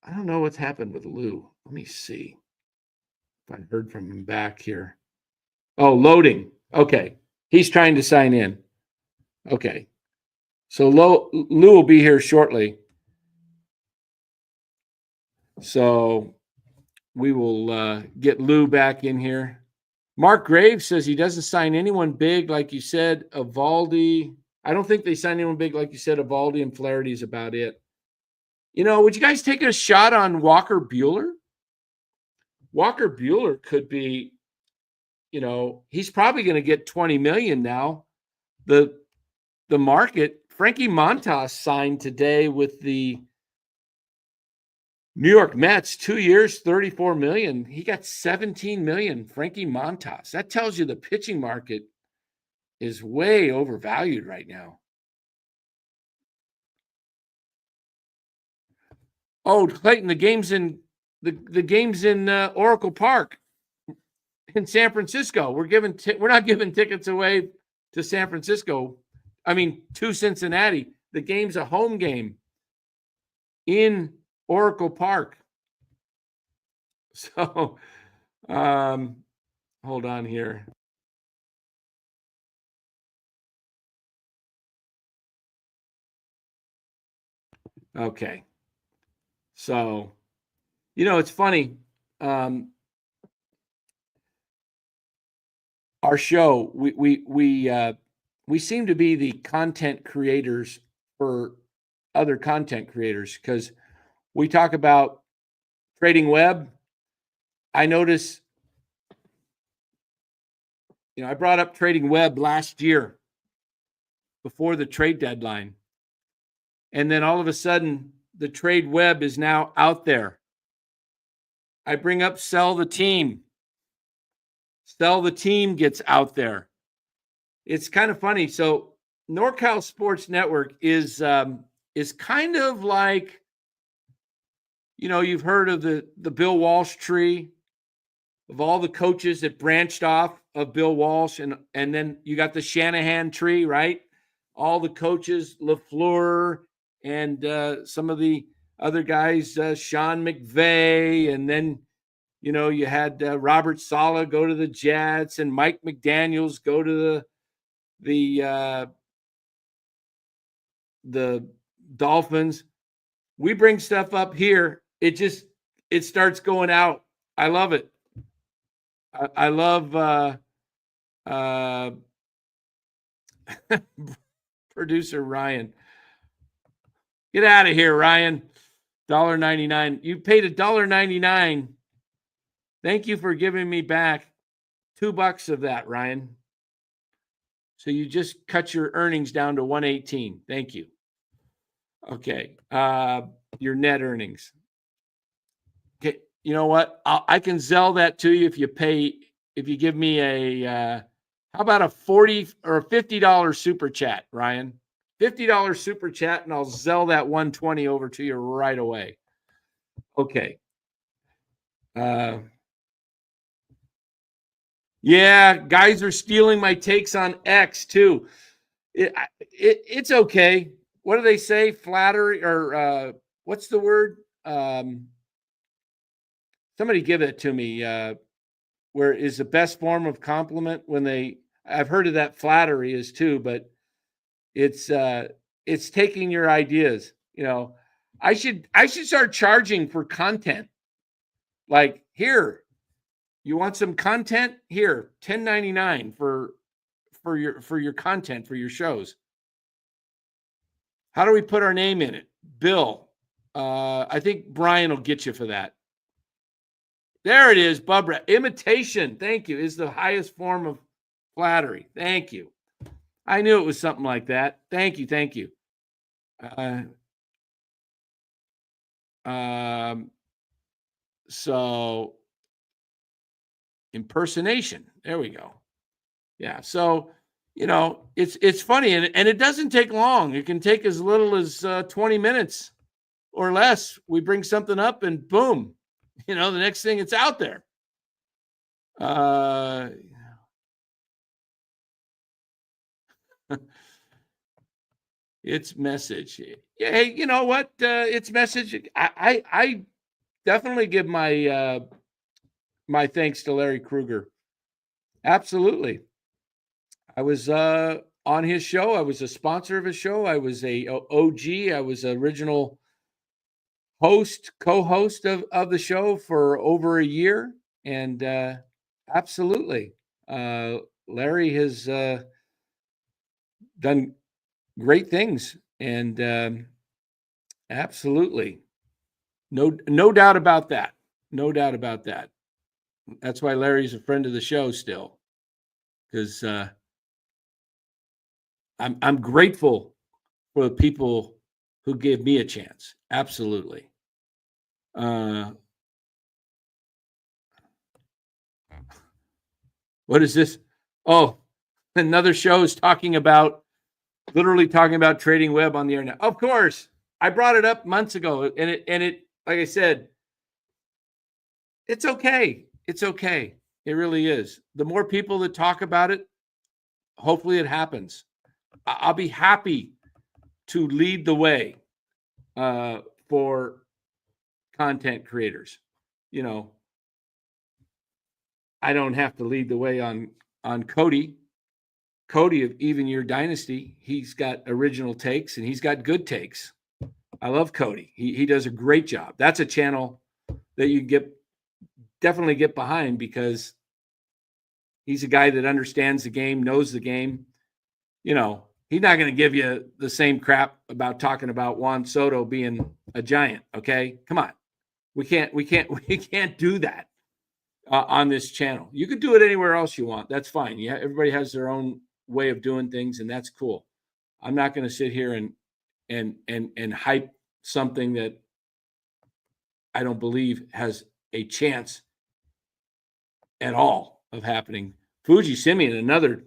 A: I don't know what's happened with Lou. Let me see if I heard from him back here. Oh, loading. Okay. He's trying to sign in. Okay. So Lou will be here shortly. So we will get Lou back in here. Mark Graves says he doesn't sign anyone big, like you said. Evaldi. I don't think they sign anyone big, like you said. Evaldi and Flaherty is about it. Would you guys take a shot on Walker Buehler? Walker Buehler could be, he's probably going to get $20 million now. The market, Frankie Montas signed today with the New York Mets, 2 years, $34 million. He got $17 million, Frankie Montas. That tells you the pitching market is way overvalued right now. Oh, Clayton, the game's in Oracle Park in San Francisco. We're not giving tickets away to San Francisco. I mean, to Cincinnati. The game's a home game in Oracle Park. So, hold on here. Okay. So, it's funny. Our show, we seem to be the content creators for other content creators because we talk about trading web. I notice, I brought up trading web last year before the trade deadline. And then all of a sudden, the trade web is now out there. I bring up sell the team. Sell the team gets out there. It's kind of funny. So NorCal Sports Network is kind of like, you've heard of the Bill Walsh tree of all the coaches that branched off of Bill Walsh. And then you got the Shanahan tree, right? All the coaches, LaFleur, and some of the other guys, Sean McVay, and then, you had Robert Saleh go to the Jets and Mike McDaniels go to the Dolphins. We bring stuff up here. It starts going out. I love it. I love producer Ryan. Get out of here, Ryan. $1.99. You paid $1.99. Thank you for giving me back $2 of that, Ryan. So you just cut your earnings down to 118. Thank you. Okay. Your net earnings. Okay. You know what? I can Zelle that to you if you give me how about a 40 or a $50 super chat, Ryan? $50 super chat, and I'll Zelle that 120 over to you right away. Okay. Yeah, guys are stealing my takes on X too. It's okay. What do they say? Flattery or what's the word? Somebody give it to me. Where is the best form of compliment when I've heard of that flattery is too, but it's taking your ideas. I should start charging for content. Like, here, you want some content? Here, $10.99 for your content for your shows. How do we put our name in it? Bill. I think Brian will get you for that. There it is, Bubba. Imitation, thank you, is the highest form of flattery. Thank you. I knew it was something like that. Thank you. So impersonation. There we go. Yeah. So, it's funny, and it doesn't take long. It can take as little as 20 minutes or less. We bring something up and boom, the next thing it's out there. It's message. Yeah. Hey, you know what? It's message. I definitely give my thanks to Larry Kruger. Absolutely. I was on his show. I was a sponsor of his show. I was a OG. I was original co-host of the show for over a year. And absolutely, Larry has done great things. And absolutely, no doubt about that. No doubt about that. That's why Larry's a friend of the show still, because I'm grateful for the people who gave me a chance. Absolutely. What is this? Oh, another show is literally talking about trading web on the internet. Of course, I brought it up months ago, and it, like I said, it's okay. It's okay. It really is. The more people that talk about it, hopefully it happens. I'll be happy to lead the way for content creators. I don't have to lead the way on Cody of Even Your Dynasty. He's got original takes and he's got good takes. I love Cody. He does a great job. That's a channel that you definitely get behind, because he's a guy that understands the game, knows the game. He's not going to give you the same crap about talking about Juan Soto being a giant. Okay, come on, we can't do that on this channel. You could do it anywhere else you want. That's fine. Yeah, everybody has their own way of doing things, and that's cool. I'm not going to sit here and hype something that I don't believe has a chance at all of happening. Fuji Simeon, another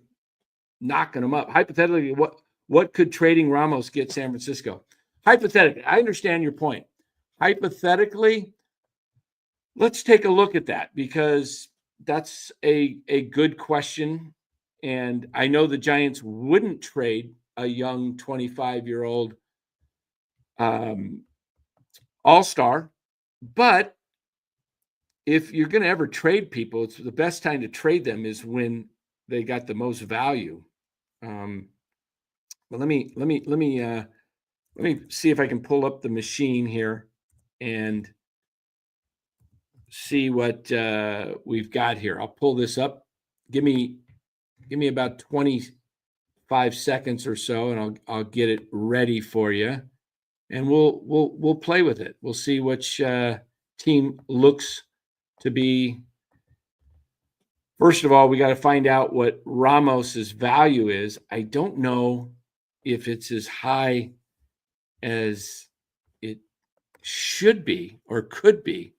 A: knocking them up. Hypothetically, what could trading Ramos get San Francisco? Hypothetically, I understand your point. Hypothetically, let's take a look at that, because that's a good question. And I know the Giants wouldn't trade a young 25-year-old all-star, but if you're going to ever trade people, it's the best time to trade them is when they got the most value. But let me see if I can pull up the machine here and see what we've got here. I'll pull this up. Give me about 25 seconds or so, and I'll get it ready for you, and we'll play with it. We'll see which team looks to be First of all, we got to find out what Ramos's value is. I don't know if it's as high as it should be or could be.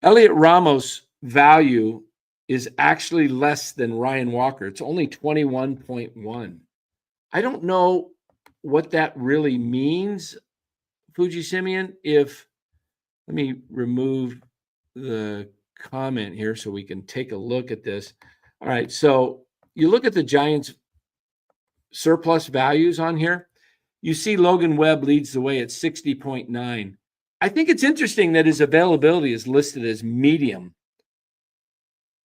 A: Elliot Ramos' value is actually less than Ryan Walker. It's only 21.1. I don't know what that really means, Fuji Simeon. Let me remove the comment here so we can take a look at this. All right, so you look at the Giants' surplus values on here. You see Logan Webb leads the way at 60.9. I think it's interesting that his availability is listed as medium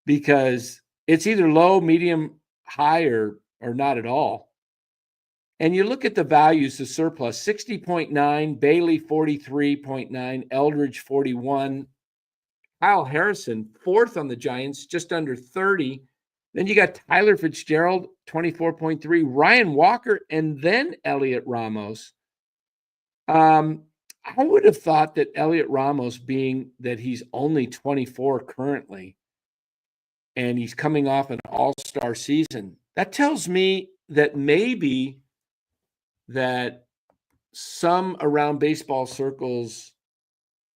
A: because it's either low, medium, high, or not at all. And you look at the values, the surplus, 60.9, Bailey 43.9, Eldridge 41, Kyle Harrison, fourth on the Giants, just under 30. Then you got Tyler Fitzgerald, 24.3, Ryan Walker, and then Elliot Ramos. I would have thought that Elliot Ramos, being that he's only 24 currently, and he's coming off an all-star season, that tells me that maybe that some around baseball circles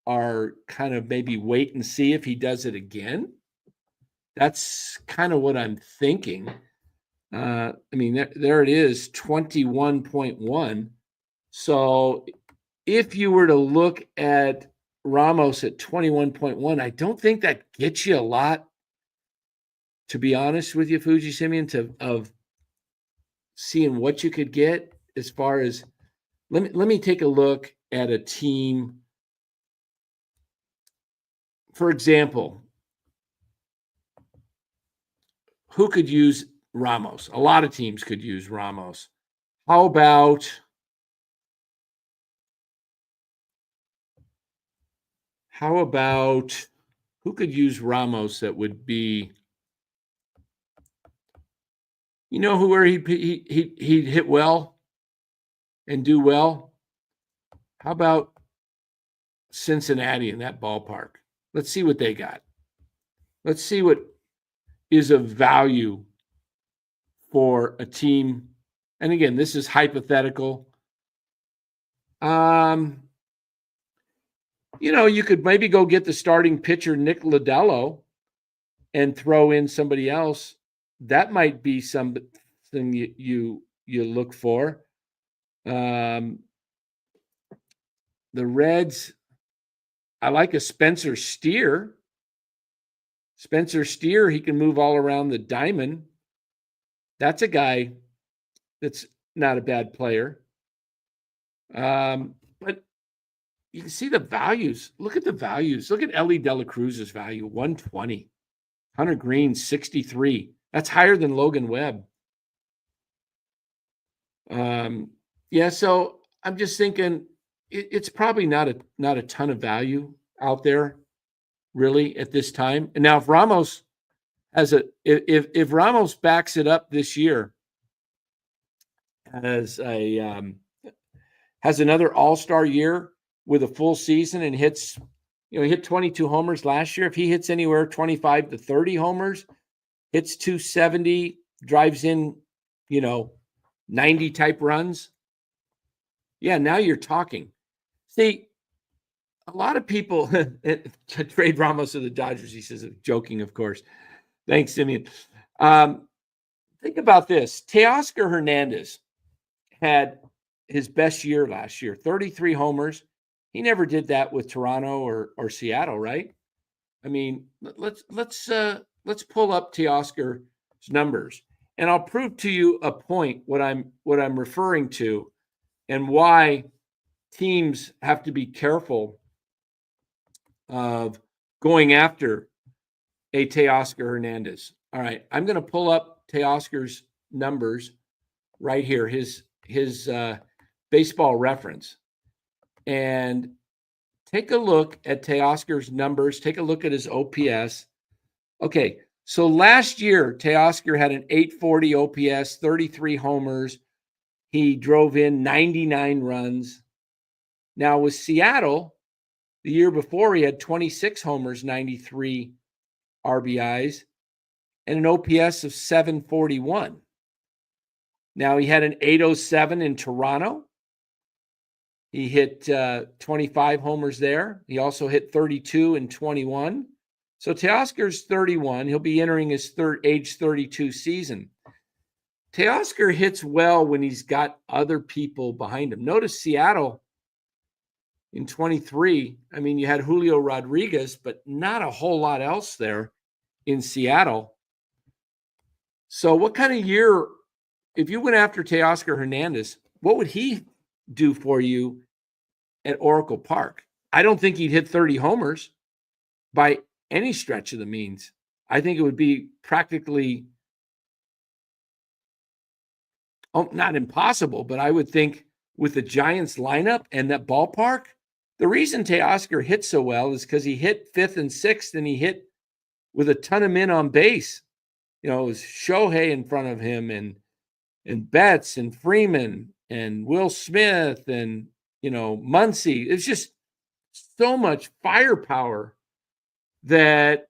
A: are kind of maybe wait and see if he does it again. That's kind of what I'm thinking. I mean, there it is, 21.1. So if you were to look at Ramos at 21.1, I don't think that gets you a lot, to be honest with you, Fuji Simeon, of seeing what you could get as far as, let me take a look at a team. For example, who could use Ramos? A lot of teams could use Ramos. How about who could use Ramos that would be, you know, where he'd hit well and do well? How about Cincinnati in that ballpark? Let's see what they got. Let's see what is of value for a team. And again, this is hypothetical. You know, you could maybe go get the starting pitcher, Nick Lodelo, and throw in somebody else. That might be something you look for. The Reds, I like a Spencer Steer. Spencer Steer, he can move all around the diamond. That's a guy that's not a bad player. But you can see the values. Look at the values. Look at Ellie De La Cruz's value, 120. Hunter Green, 63. That's higher than Logan Webb. Yeah, so I'm just thinking it's probably not a ton of value out there, really, at this time. And now, if Ramos if Ramos backs it up this year as has another all-star year with a full season and hits, he hit 22 homers last year. If he hits anywhere 25 to 30 homers, hits 270, drives in, 90 type runs. Yeah, now you're talking. See, a lot of people trade Ramos to the Dodgers. He says, joking, of course. Thanks, Simeon. Think about this. Teoscar Hernandez had his best year last year, 33 homers. He never did that with Toronto or Seattle, right? I mean, let's pull up Teoscar's numbers, and I'll prove to you a point what I'm referring to, and why teams have to be careful of going after a Teoscar Hernandez. All right, I'm going to pull up Teoscar's numbers right here, his baseball reference, and take a look at Teoscar's numbers. Take a look at his OPS. Okay, so last year, Teoscar had an 840 OPS, 33 homers. He drove in 99 runs. Now with Seattle, the year before, he had 26 homers, 93 RBIs. and an OPS of 741. Now, he had an 807 in Toronto. He hit 25 homers there. He also hit 32 in 21. So Teoscar's 31. He'll be entering his age 32 season. Teoscar hits well when he's got other people behind him. Notice Seattle in 23. I mean, you had Julio Rodriguez, but not a whole lot else there in Seattle. So what kind of year, if you went after Teoscar Hernandez, what would he do for you at Oracle Park? I don't think he'd hit 30 homers by any stretch of the means. I think it would be practically, not impossible, but I would think with the Giants lineup and that ballpark, the reason Teoscar hit so well is because he hit fifth and sixth, and he hit with a ton of men on base. You know, it was Shohei in front of him, and Betts and Freeman and Will Smith and, you know, Muncy. It's just so much firepower that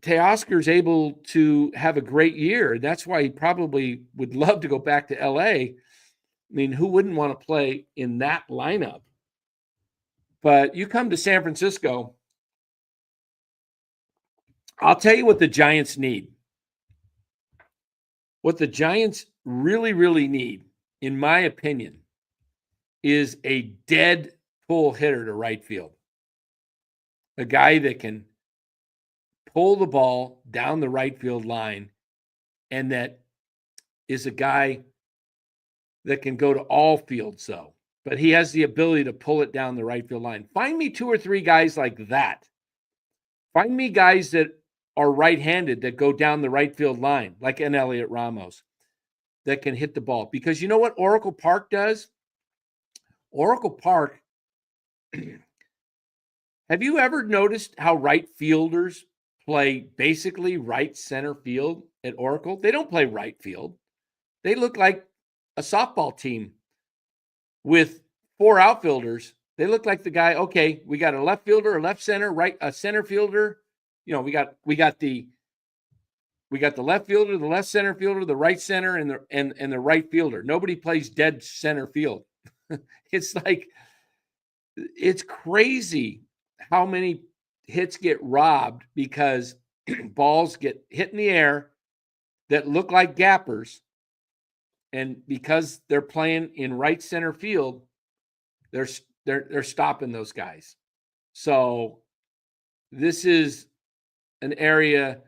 A: Teoscar's able to have a great year. That's why he probably would love to go back to LA. I mean, who wouldn't want to play in that lineup? But you come to San Francisco, I'll tell you what the Giants need. What the Giants really, really need, in my opinion, is a dead pull hitter to right field. A guy that can pull the ball down the right field line, and that is a guy that can go to all fields, though. But he has the ability to pull it down the right field line. Find me 2 or 3 guys like that. Find me guys that are right-handed that go down the right field line, like an Elliot Ramos, that can hit the ball. Because you know what Oracle Park does? Oracle Park, have you ever noticed how right fielders play basically right center field at Oracle? They don't play right field. They look like a softball team with 4 outfielders. They look like the guy, okay, we got a left fielder, a left center, right, a center fielder. You know, we got the left fielder, the left center fielder, the right center, and the right fielder. Nobody plays dead center field. It's like, it's crazy how many hits get robbed because balls get hit in the air that look like gappers. And because they're playing in right center field, they're stopping those guys. So this is an area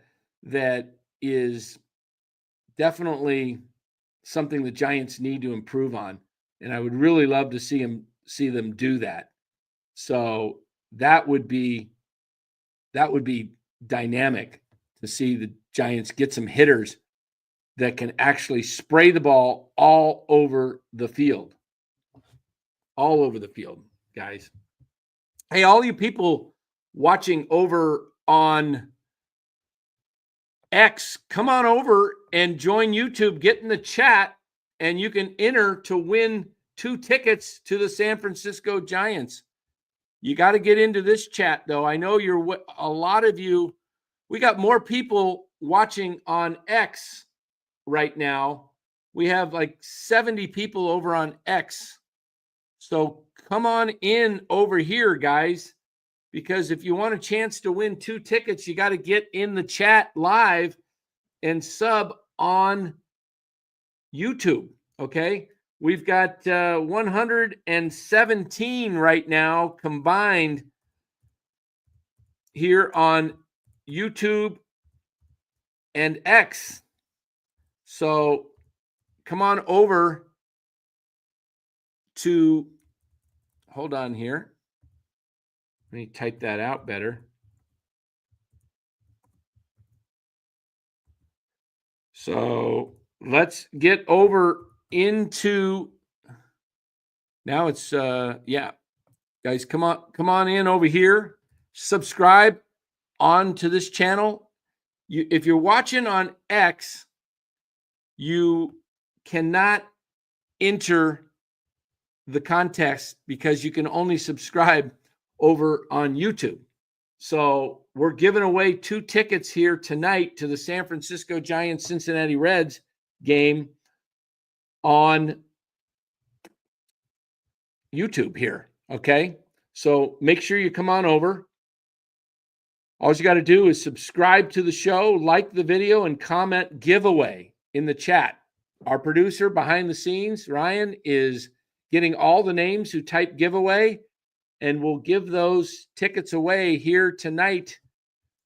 A: that is definitely something the Giants need to improve on. And I would really love to see them do that. So that would be dynamic to see the Giants get some hitters that can actually spray the ball all over the field. All over the field, guys. Hey, all you people watching over on X, come on over and join YouTube. Get in the chat, and you can enter to win 2 tickets to the San Francisco Giants. You got to get into this chat, though. I know a lot of you, we got more people watching on X right now. We have like 70 people over on X. So come on in over here, guys, because if you want a chance to win 2 tickets, you got to get in the chat live and sub on YouTube. Okay. We've got 117 right now combined here on YouTube and X. So come on over to, hold on here. Let me type that out better. So let's get over into, now it's, yeah, guys, come on in over here. Subscribe on to this channel. If you're watching on X, you cannot enter the contest because you can only subscribe over on YouTube. So we're giving away 2 tickets here tonight to the San Francisco Giants Cincinnati Reds game on YouTube here. Okay. So make sure you come on over. All you got to do is subscribe to the show, like the video, and comment giveaway in the chat. Our producer behind the scenes, Ryan, is getting all the names who type giveaway, and we'll give those tickets away here tonight.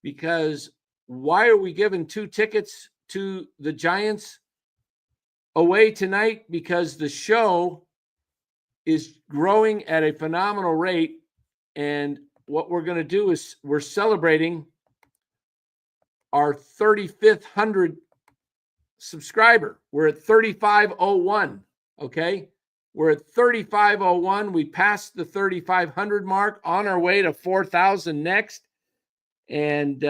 A: Because why are we giving 2 tickets to the Giants away tonight? Because the show is growing at a phenomenal rate. And what we're going to do is we're celebrating our 3,500 subscriber. We're at 3,501. Okay. We're at 3,501. We passed the 3,500 mark, on our way to 4,000 next. And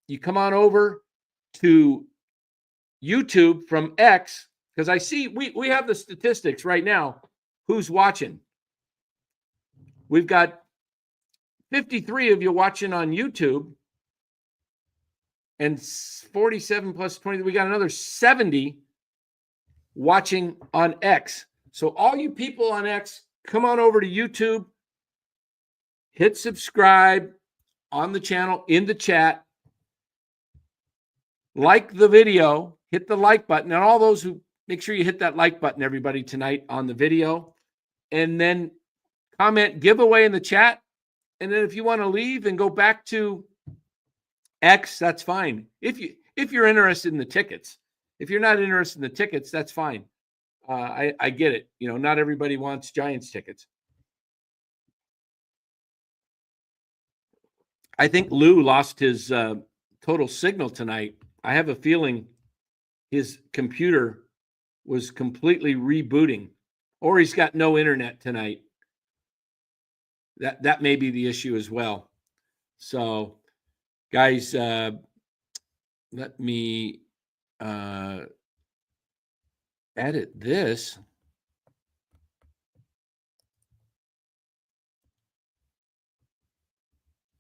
A: you come on over to YouTube from X, because I see we have the statistics right now. Who's watching? We've got 53 of you watching on YouTube, and 47 plus 20. We got another 70 watching on X. So all you people on X, come on over to YouTube, hit subscribe on the channel, in the chat, like the video, hit the like button, and all those who, make sure you hit that like button, everybody, tonight on the video, and then comment giveaway in the chat. And then if you want to leave and go back to X, that's fine. If you're interested in the tickets. If you're not interested in the tickets, that's fine. I get it. You know, not everybody wants Giants tickets. I think Lou lost his total signal tonight. I have a feeling his computer was completely rebooting, or he's got no internet tonight. That may be the issue as well. So, guys, let me edit this.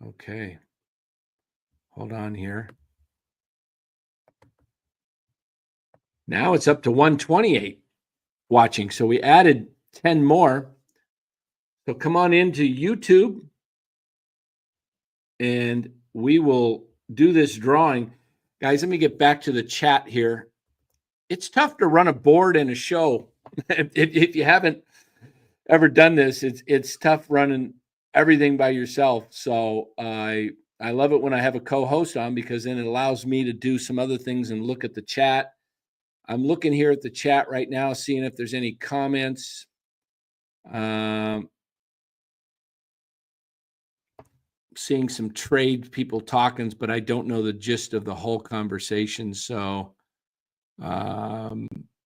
A: Okay. Hold on here. Now it's up to 128 watching. So we added 10 more. So come on into YouTube and we will do this drawing. Guys, let me get back to the chat here. It's tough to run a board and a show. If you haven't ever done this, it's tough running everything by yourself. So I love it when I have a co-host on, because then it allows me to do some other things and look at the chat. I'm looking here at the chat right now, seeing if there's any comments. Seeing some trade people talking, but I don't know the gist of the whole conversation. So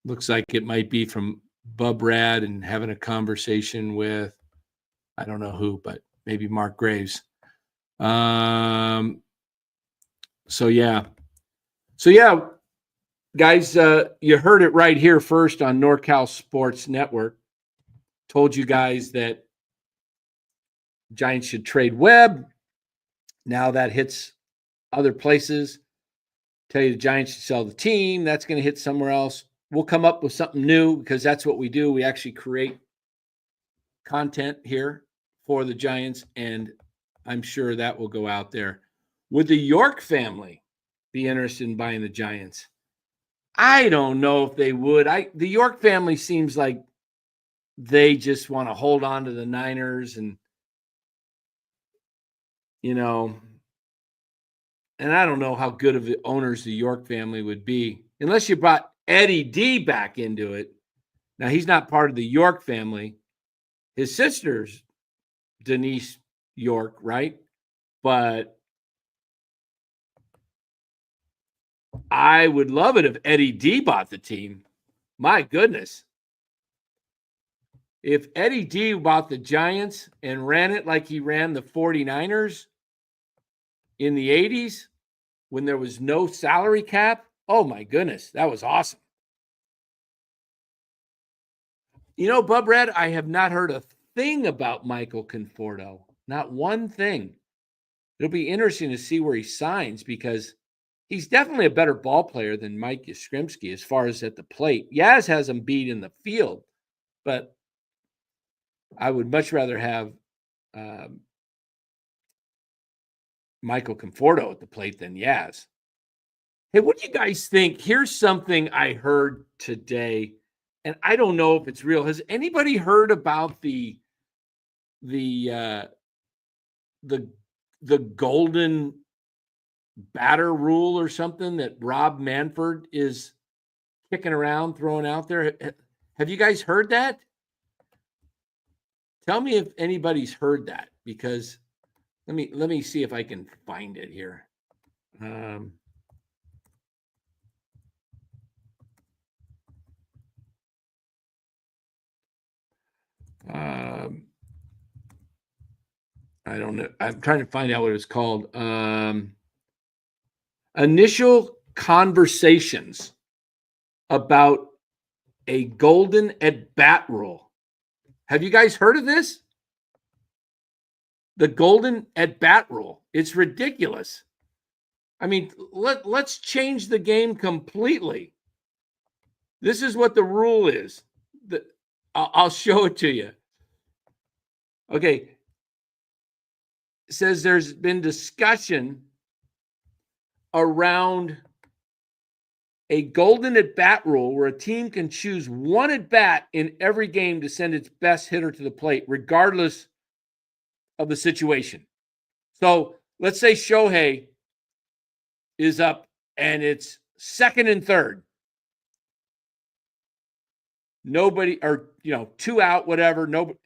A: looks like it might be from Bub Rad and having a conversation with, I don't know who, but maybe Mark Graves. So yeah, guys, you heard it right here first on NorCal Sports Network. Told you guys that Giants should trade Webb. Now that hits other places. Tell you the Giants should sell the team. That's going to hit somewhere else. We'll come up with something new, because that's what we do. We actually create content here for the Giants, and I'm sure that will go out there. Would the York family be interested in buying the Giants? I don't know if they would. The York family seems like they just want to hold on to the Niners, and you know, and I don't know how good of the owners the York family would be, unless you brought Eddie D back into it. Now, he's not part of the York family. His sister's Denise York, right? But I would love it if Eddie D bought the team. My goodness. If Eddie D bought the Giants and ran it like he ran the 49ers in the 80s when there was no salary cap, oh my goodness, that was awesome. You know, Bub Red, I have not heard a thing about Michael Conforto. Not one thing. it'll be interesting to see where he signs because he's definitely a better ball player than Mike Yastrzemski as far as at the plate. Yaz has him beat in the field, but I would much rather have Michael Conforto at the plate than Yaz. Hey, what do you guys think? Here's something I heard today, and I don't know if it's real. Has anybody heard about the golden batter rule or something that Rob Manfred is kicking around, throwing out there? Have you guys heard that? Tell me if anybody's heard that, because let me see if I can find it here. I don't know. I'm trying to find out what it's called. Initial conversations about a golden at bat rule. Have you guys heard of this? The golden at bat rule. It's ridiculous. I mean, let's change the game completely. This is what the rule is. I'll show it to you. Okay. It says there's been discussion around a golden at bat rule where a team can choose one at bat in every game to send its best hitter to the plate, regardless of the situation. So let's say Shohei is up and it's second and third. Nobody, or, two out, whatever, nobody,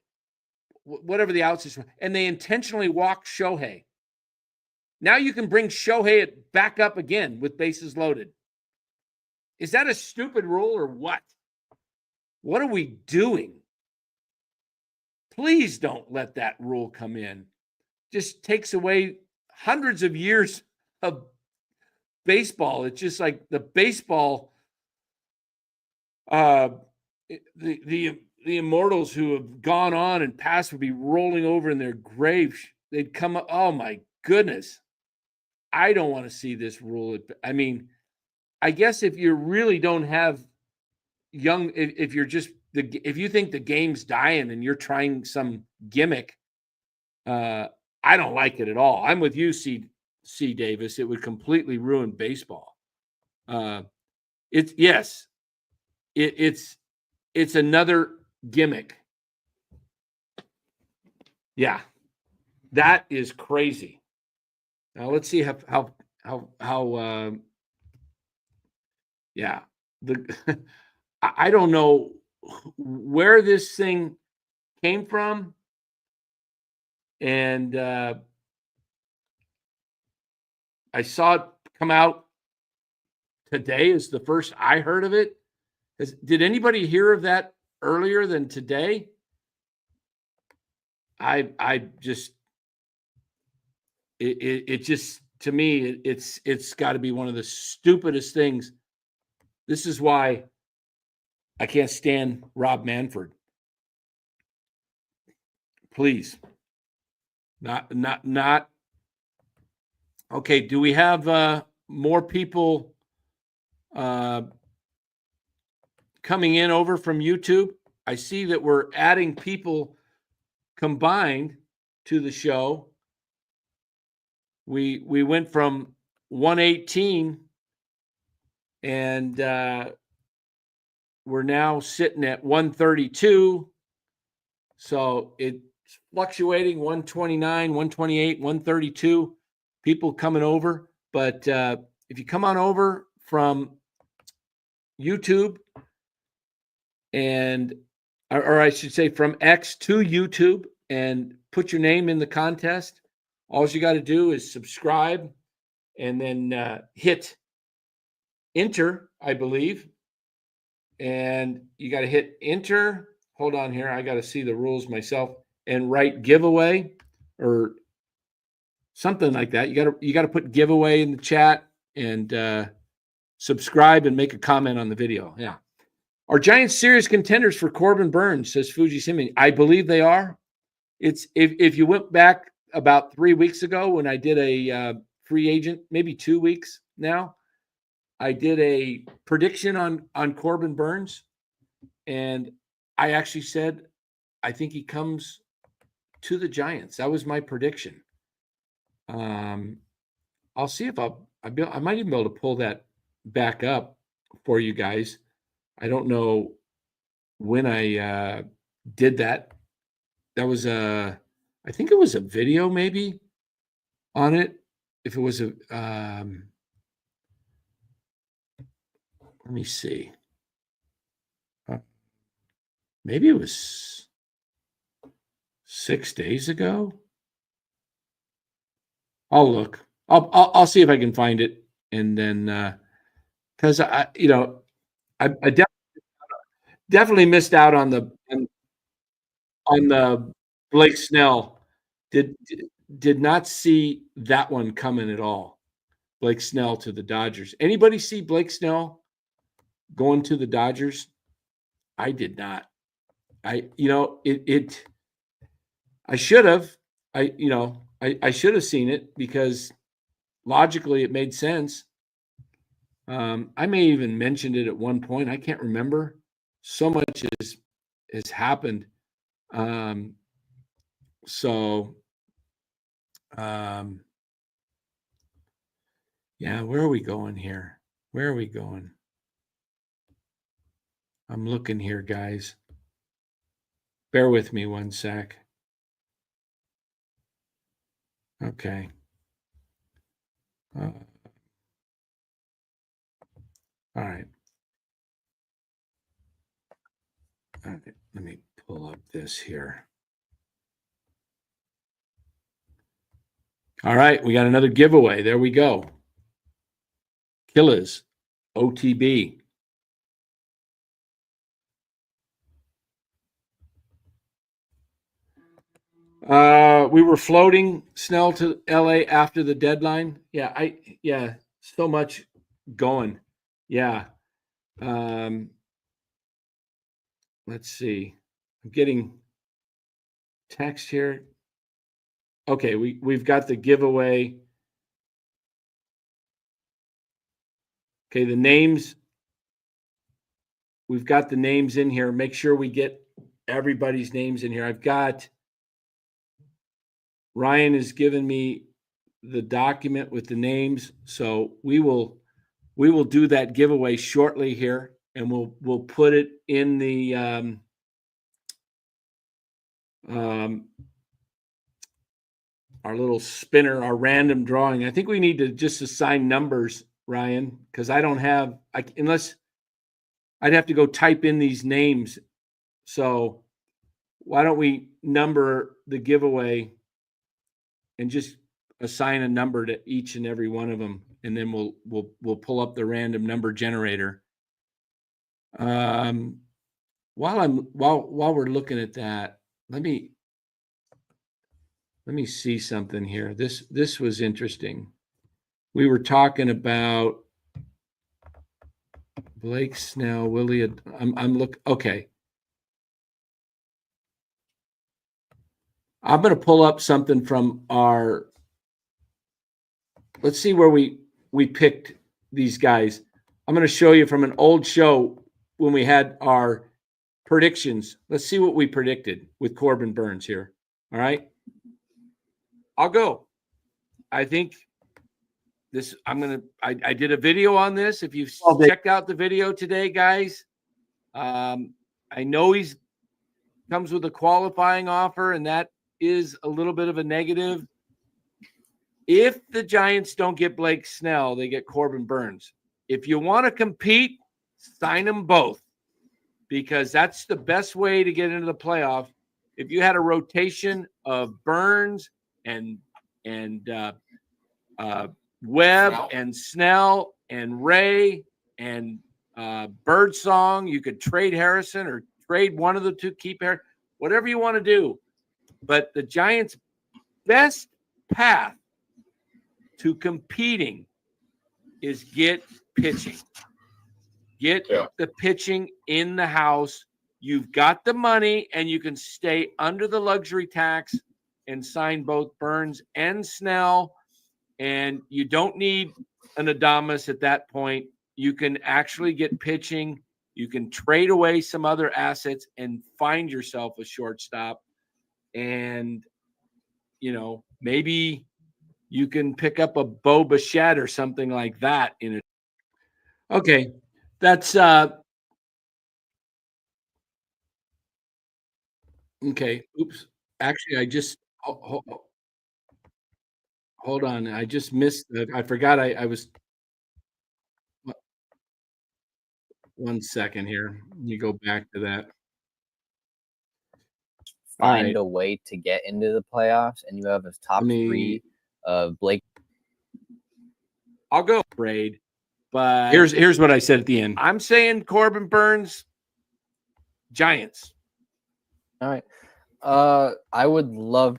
A: whatever the outs is, and they intentionally walk Shohei. Now you can bring Shohei back up again with bases loaded. Is that a stupid rule or what? What are we doing? Please don't let that rule come in. Just takes away hundreds of years of baseball. It's just like the baseball, the immortals who have gone on and passed would be rolling over in their graves. They'd come up. Oh my goodness. I don't want to see this rule. I mean, I guess if you really don't have young, if you're just if you think the game's dying and you're trying some gimmick, I don't like it at all. I'm with you, C. Davis. It would completely ruin baseball. It's another gimmick. Yeah, that is crazy. Now let's see how yeah, I don't know where this thing came from, and I saw it come out today. Is the first I heard of it. Did anybody hear of that earlier than today? I just it just, to me, it's got to be one of the stupidest things. This is why I can't stand Rob Manfred. Please. Not. Okay, do we have more people coming in over from YouTube? I see that we're adding people combined to the show. We went from 118 and we're now sitting at 132. So it's fluctuating, 129, 128, 132 people coming over. But if you come on over from YouTube, and or I should say from X to YouTube, and put your name in the contest, all you got to do is subscribe and then hit enter, I believe. And you got to hit enter. Hold on here. I got to see the rules myself, and write giveaway or something like that. You got to put giveaway in the chat and subscribe and make a comment on the video. Yeah. Are Giants serious contenders for Corbin Burns, says Fuji Simeon? I believe they are. It's if you went back about 3 weeks ago when I did a free agent, maybe 2 weeks now. I did a prediction on Corbin Burns, and I actually said I think he comes to the Giants. That was my prediction. I'll see if I might even be able to pull that back up for you guys. I don't know when I did that. That was I think it was a video maybe on it. If it was a let me see. Maybe it was 6 days ago. I'll look. I'll see if I can find it, and then because I definitely missed out on the Blake Snell. Did not see that one coming at all. Blake Snell to the Dodgers. Anybody see Blake Snell going to the Dodgers? I did not. I should have. I should have seen it because logically it made sense. I may even mentioned it at one point. I can't remember. So much has happened. Yeah, where are we going here? Where are we going? I'm looking here, guys. Bear with me one sec. Okay. All right. Let me pull up this here. All right, we got another giveaway. There we go. Killers, OTB. We were floating Snell to LA after the deadline. Yeah, so much going. Yeah. Let's see. I'm getting text here. Okay, we've got the giveaway. Okay, the names. We've got the names in here. Make sure we get everybody's names in here. I've got Ryan has given me the document with the names, so we will do that giveaway shortly here, and we'll put it in the our little spinner, our random drawing. I think we need to just assign numbers, Ryan, because I don't have unless I'd have to go type in these names. So why don't we number the giveaway and just assign a number to each and every one of them, and then we'll pull up the random number generator. While we're looking at that, let me see something here. This was interesting. We were talking about Blake Snell, Willie. Okay. I'm going to pull up something from our. Let's see where we picked these guys. I'm going to show you from an old show when we had our predictions. Let's see what we predicted with Corbin Burns here. All right. I'll go. I think this. I did a video on this. If you've checked out the video today, guys, I know he's comes with a qualifying offer, and that is a little bit of a negative. If the Giants don't get Blake Snell, they get Corbin Burns. If you want to compete, sign them both, because that's the best way to get into the playoff. If you had a rotation of Burns and Webb and Snell and Ray and Birdsong, you could trade Harrison or trade one of the two, keep Harrison, whatever you want to do. But the Giants' best path to competing is get pitching. Get the pitching in the house. You've got the money, and you can stay under the luxury tax and sign both Burns and Snell. And you don't need an Adames at that point. You can actually get pitching. You can trade away some other assets and find yourself a shortstop. And, maybe you can pick up a Bo Bichette or something like that in it. Okay. That's okay. Oops. Actually, hold on. I just missed I forgot I was 1 second here. You go back to that. All
D: Find
A: right.
D: a way to get into the playoffs, and you have a top three of Blake.
A: I'll go trade, but here's what I said at the end. I'm saying Corbin Burns, Giants.
D: All right. I would love.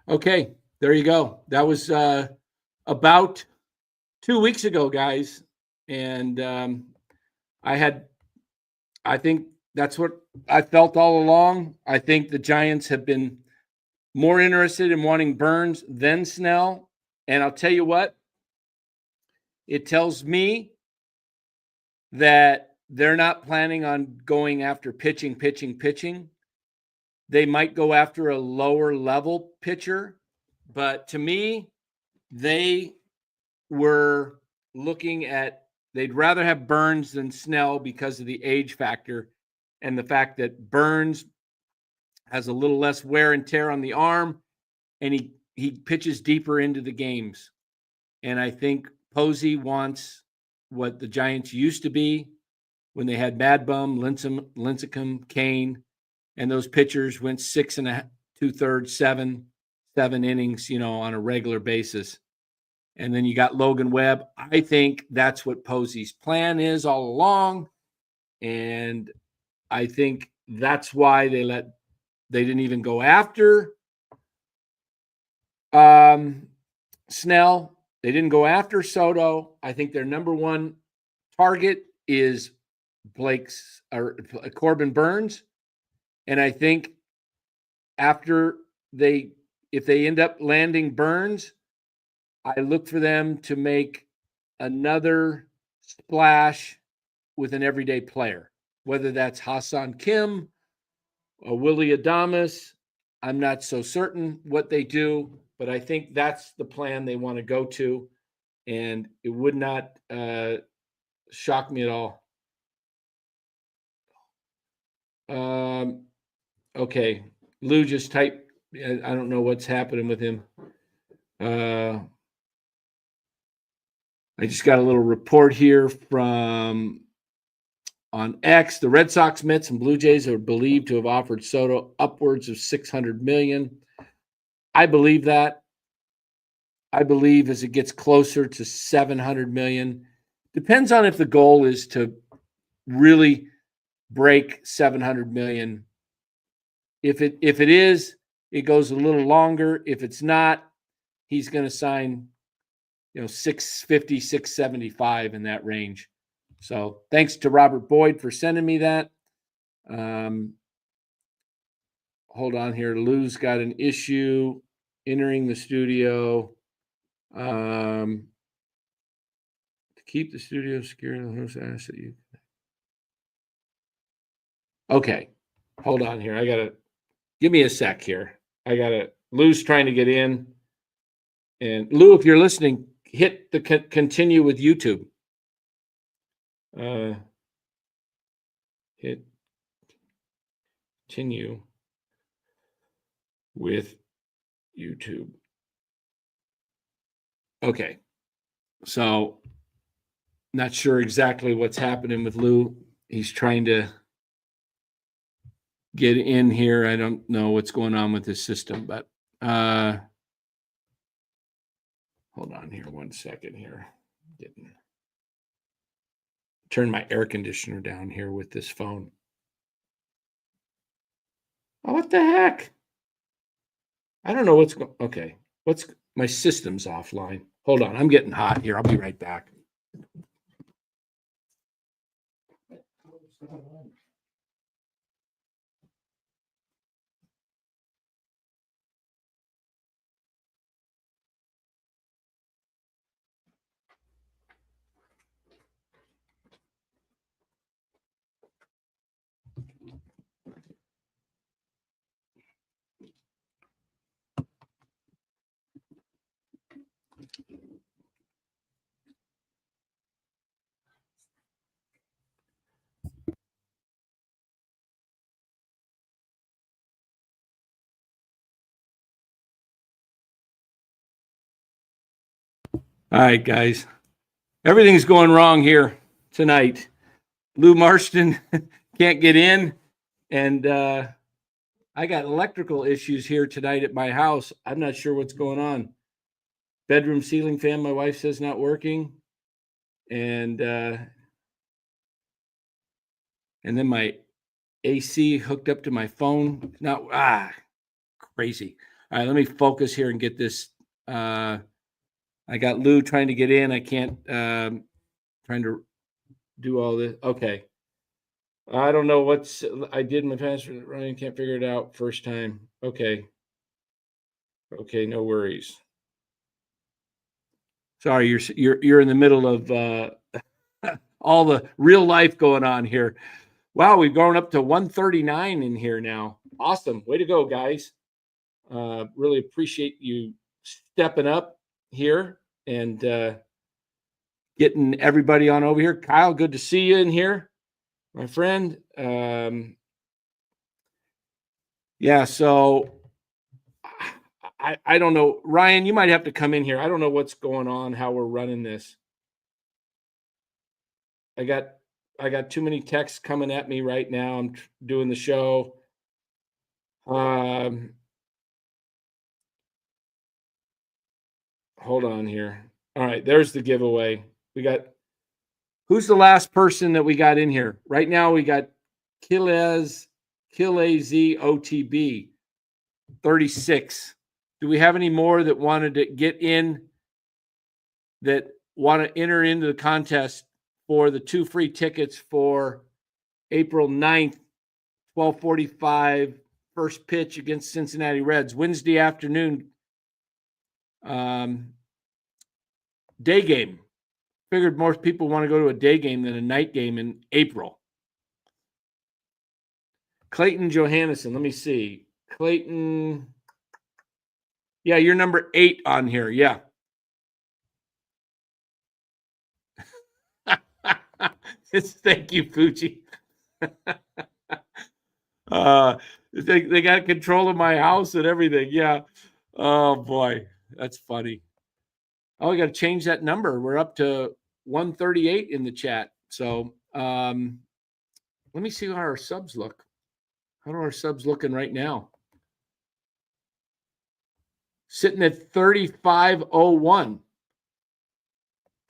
A: Okay, there you go. That was about 2 weeks ago, guys, and I think that's what I felt all along. I think the Giants have been more interested in wanting Burns than Snell, and I'll tell you what, it tells me that they're not planning on going after pitching. They might go after a lower level pitcher, but to me, they were looking at they'd rather have Burns than Snell because of the age factor and the fact that Burns has a little less wear and tear on the arm, and he pitches deeper into the games. And I think Posey wants what the Giants used to be when they had Mad Bum, Lincecum, Kane, and those pitchers went 6 2/3, 7 innings, on a regular basis. And then you got Logan Webb. I think that's what Posey's plan is all along. And I think that's why they didn't even go after Snell. They didn't go after Soto. I think their number one target is Corbin Burns. And I think if they end up landing Burns, I look for them to make another splash with an everyday player, whether that's Hassan Kim or Willie Adames. I'm not so certain what they do, but I think that's the plan they want to go to. And it would not shock me at all. Okay. Lou just typed. I don't know what's happening with him. I just got a little report here from on X. The Red Sox, Mets, and Blue Jays are believed to have offered Soto upwards of $600 million. I believe that. I believe as it gets closer to $700 million, depends on if the goal is to really break $700 million. If it is, it goes a little longer. If it's not, he's going to sign, 650, 675 in that range. So thanks to Robert Boyd for sending me that. Hold on here. Lou's got an issue entering the studio. To keep the studio secure, the host asks that you. Okay, hold on here. Give me a sec here. Lou's trying to get in. And Lou, if you're listening, hit the continue with YouTube. Hit continue with YouTube. Okay. So not sure exactly what's happening with Lou. He's trying to get in here. I don't know what's going on with his system, but hold on here 1 second here. Turn my air conditioner down here with this phone. Oh, what the heck? I don't know what's going. Okay, my system's offline. Hold on, I'm getting hot here. I'll be right back. All right, guys. Everything's going wrong here tonight. Lou Marston can't get in, and I got electrical issues here tonight at my house. I'm not sure what's going on. Bedroom ceiling fan, my wife says, not working, and then my AC hooked up to my phone. Not crazy. All right, let me focus here and get this. I got Lou trying to get in. I can't. Trying to do all this. Okay. I don't know I did my password. Ryan can't figure it out first time. Okay. Okay, no worries. Sorry, you're in the middle of all the real life going on here. Wow, we've gone up to 139 in here now. Awesome. Way to go, guys. Really appreciate you stepping up here and getting everybody on over here. Kyle, good to see you in here, my friend. Yeah, so I don't know. Ryan, you might have to come in here. I don't know what's going on, how we're running this. I got too many texts coming at me right now. I'm doing the show. Hold on here. All right, there's the giveaway. Who's the last person that we got in here? Right now we got Kilaz OTB 36. Do we have any more that wanted to get in, that want to enter into the contest for the 2 free tickets for April 9th, 12:45, first pitch against Cincinnati Reds, Wednesday afternoon, day game. Figured more people want to go to a day game than a night game in April. Clayton Johannesson, let me see. Clayton, yeah, you're number 8 on here. Yeah. Thank you, Fuji. They got control of my house and everything. Yeah. Oh boy, that's funny. Oh, we got to change that number. We're up to 138 in the chat. So let me see how our subs look. How are our subs looking right now? Sitting at 3501.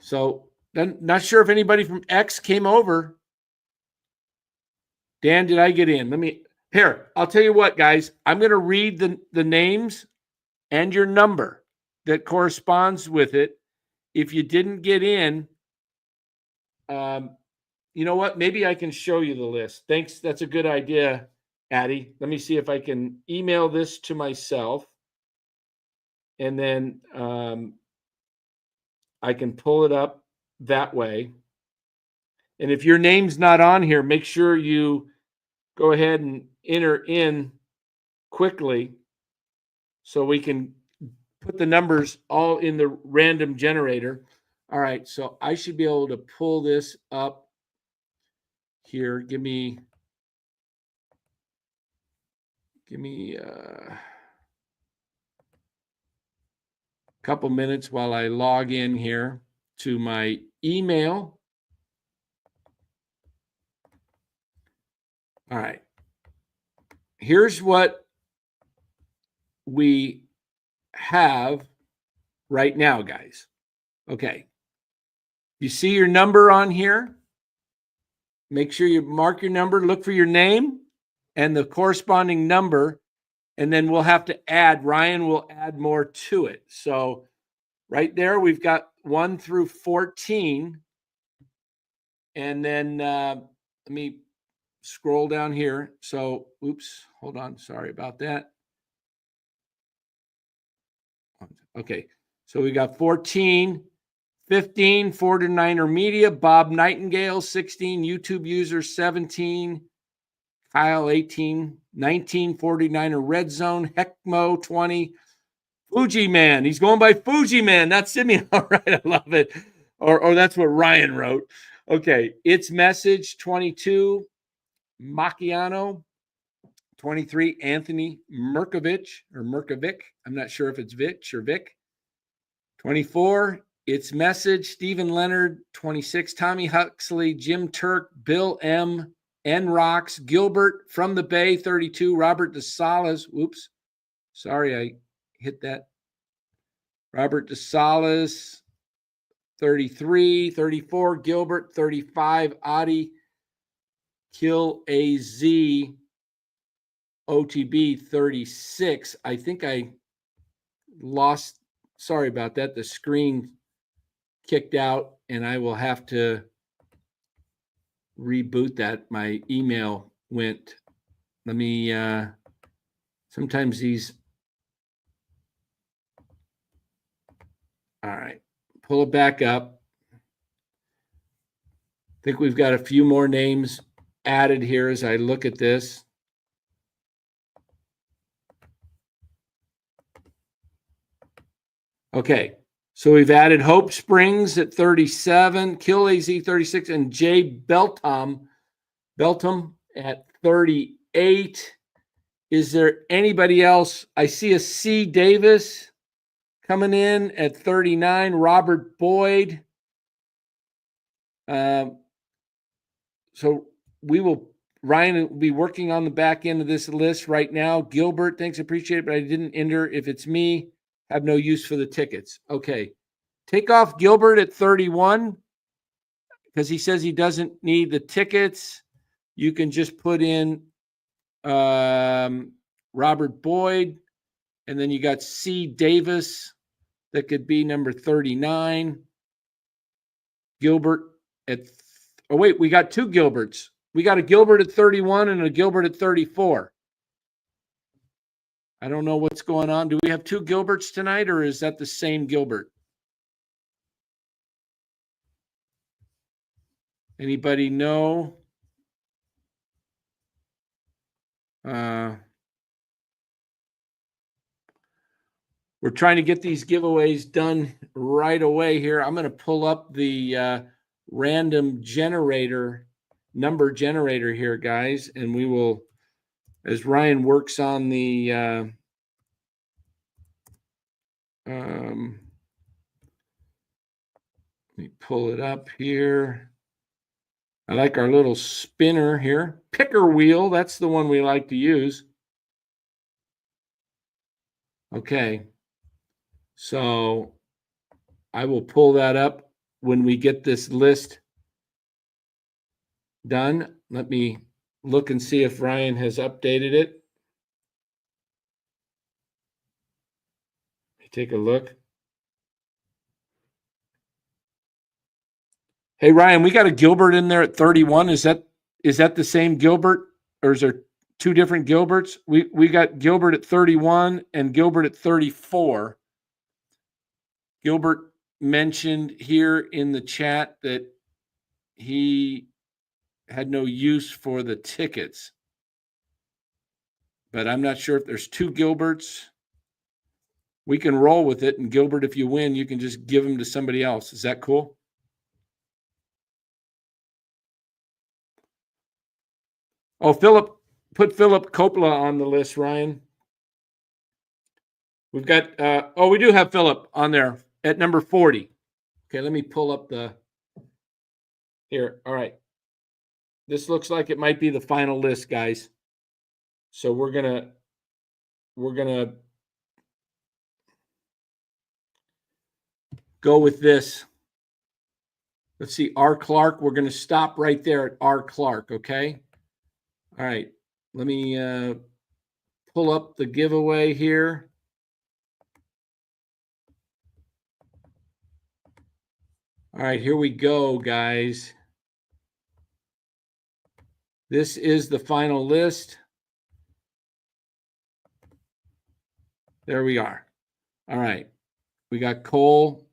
A: So then, not sure if anybody from X came over. Dan, did I get in? I'll tell you what, guys. I'm going to read the names and your number that corresponds with it. If you didn't get in, you know what? Maybe I can show you the list. Thanks. That's a good idea, Addie. Let me see if I can email this to myself. And then I can pull it up that way. And if your name's not on here, make sure you go ahead and enter in quickly so we can put the numbers all in the random generator. All right, so I should be able to pull this up here. Give me a couple minutes while I log in here to my email. All right. Here's what we have right now, guys. Okay. You see your number on here? Make sure you mark your number, look for your name and the corresponding number, and then we'll have to add, Ryan will add more to it. So right there, we've got 1 through 14. And then let me scroll down here. So, oops, hold on. Sorry about that. Okay. So we got 14, 15, 49er Media, Bob Nightingale, 16, YouTube user, 17, Kyle, 18, 19, 49er Red Zone, Heckmo, 20, Fuji Man. He's going by Fuji Man. That's Simeon. All right. I love it. Or that's what Ryan wrote. Okay. It's Message, 22, Macchiano, 23, Anthony Merkovich or Merkovic. I'm not sure if it's Vich or Vic. 24, It's Message, Stephen Leonard, 26, Tommy Huxley, Jim Turk, Bill M, N Rocks, Gilbert from the Bay, 32, Robert DeSalas. Whoops. Sorry, I hit that. Robert DeSalas, 33, 34, Gilbert, 35, Adi, Kill AZ, OTB, 36. I think I lost, sorry about that. The screen kicked out and I will have to reboot that. My email went. Let me, sometimes these, all right, pull it back up. I think we've got a few more names added here as I look at this. Okay, so we've added Hope Springs at 37, Kill AZ 36, and Jay Beltham at 38. Is there anybody else? I see a C. Davis coming in at 39, Robert Boyd. So Ryan will be working on the back end of this list right now. Gilbert, thanks, appreciate it, but I didn't enter. If it's me, have no use for the tickets. Okay. Take off Gilbert at 31 because he says he doesn't need the tickets. You can just put in Robert Boyd, and then you got C. Davis that could be number 39. Gilbert at, oh wait, we got two Gilberts. We got a Gilbert at 31 and a Gilbert at 34. I don't know what's going on. Do we have two Gilberts tonight, or is that the same Gilbert? Anybody know? We're trying to get these giveaways done right away here. I'm going to pull up the random number generator here, guys, and we will, as Ryan works on the let me pull it up here. I like our little spinner here. Picker wheel, that's the one we like to use. Okay. So I will pull that up when we get this list done. Let me look and see if Ryan has updated it. Take a look. Hey, Ryan, we got a Gilbert in there at 31. Is that the same Gilbert, or is there two different Gilberts? We got Gilbert at 31 and Gilbert at 34. Gilbert mentioned here in the chat that he had no use for the tickets, but I'm not sure if there's two Gilberts. We can roll with it, and Gilbert, if you win, you can just give them to somebody else. Is that cool? Oh, put Philip Coppola on the list, Ryan. We've got, we do have Philip on there at number 40. Okay, let me pull up here. All right. This looks like it might be the final list, guys. So we're gonna go with this. Let's see, R. Clark. We're going to stop right there at R. Clark, okay? All right. Let me pull up the giveaway here. All right, here we go, guys. This is the final list. There we are. All right. We got Cole.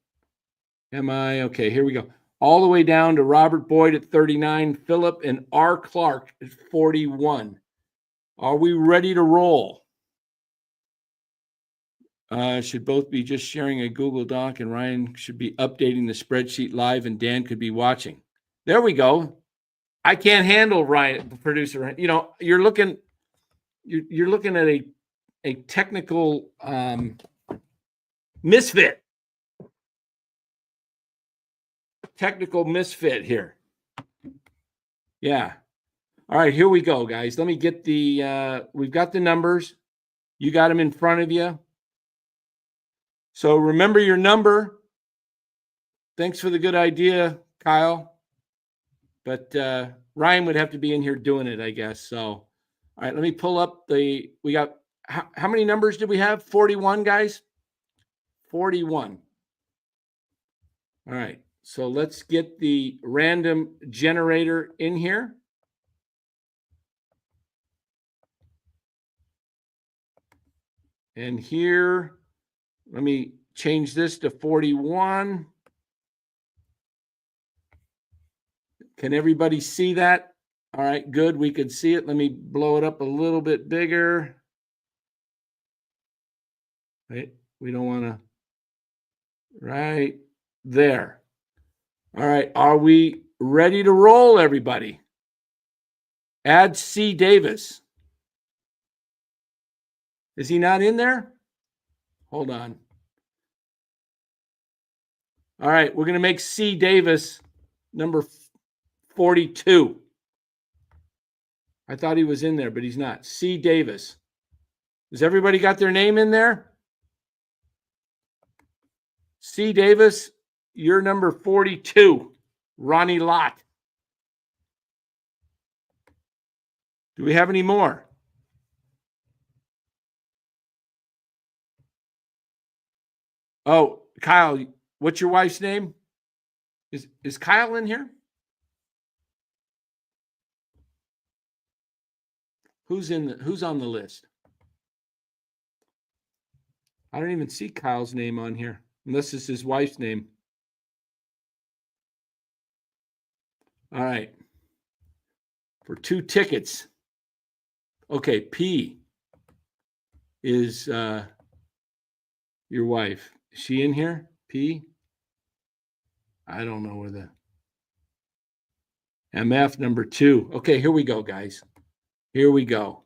A: Okay, here we go. All the way down to Robert Boyd at 39, Philip and R. Clark at 41. Are we ready to roll? Should both be just sharing a Google Doc, and Ryan should be updating the spreadsheet live, and Dan could be watching. There we go. I can't handle Ryan, the producer. You know, you're looking at a technical misfit. technical misfit here. Yeah. All right, here we go, guys. Let me get we've got the numbers. You got them in front of you. So remember your number. Thanks for the good idea, Kyle. But Ryan would have to be in here doing it, I guess. So, all right, let me pull up we got, how many numbers did we have? 41, guys? 41. All right, so let's get the random generator in here. And here, let me change this to 41. Can everybody see that? All right, good. We could see it. Let me blow it up a little bit bigger. Right, we don't want to. Right there. All right, are we ready to roll, everybody? Add C. Davis. Is he not in there? Hold on. All right, we're going to make C. Davis number 42. I thought he was in there, but he's not. C. Davis. Has everybody got their name in there? C. Davis, you're number 42. Ronnie Lott. Do we have any more? Oh, Kyle, what's your wife's name? Is Kyle in here? Who's on the list? I don't even see Kyle's name on here, unless it's his wife's name. All right. For 2 tickets. Okay, P is your wife. Is she in here? P? I don't know where the MF number 2. Okay, here we go, guys. Here we go.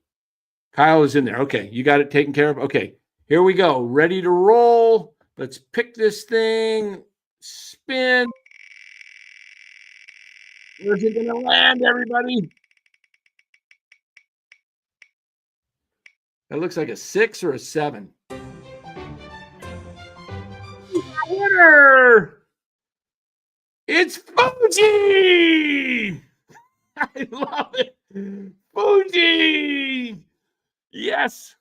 A: Kyle is in there. Okay, you got it taken care of? Okay, here we go. Ready to roll. Let's pick this thing. Spin. Where's it going to land, everybody? That looks like a 6 or a 7. Winner! It's Fuji! I love it. Fuji! Yes.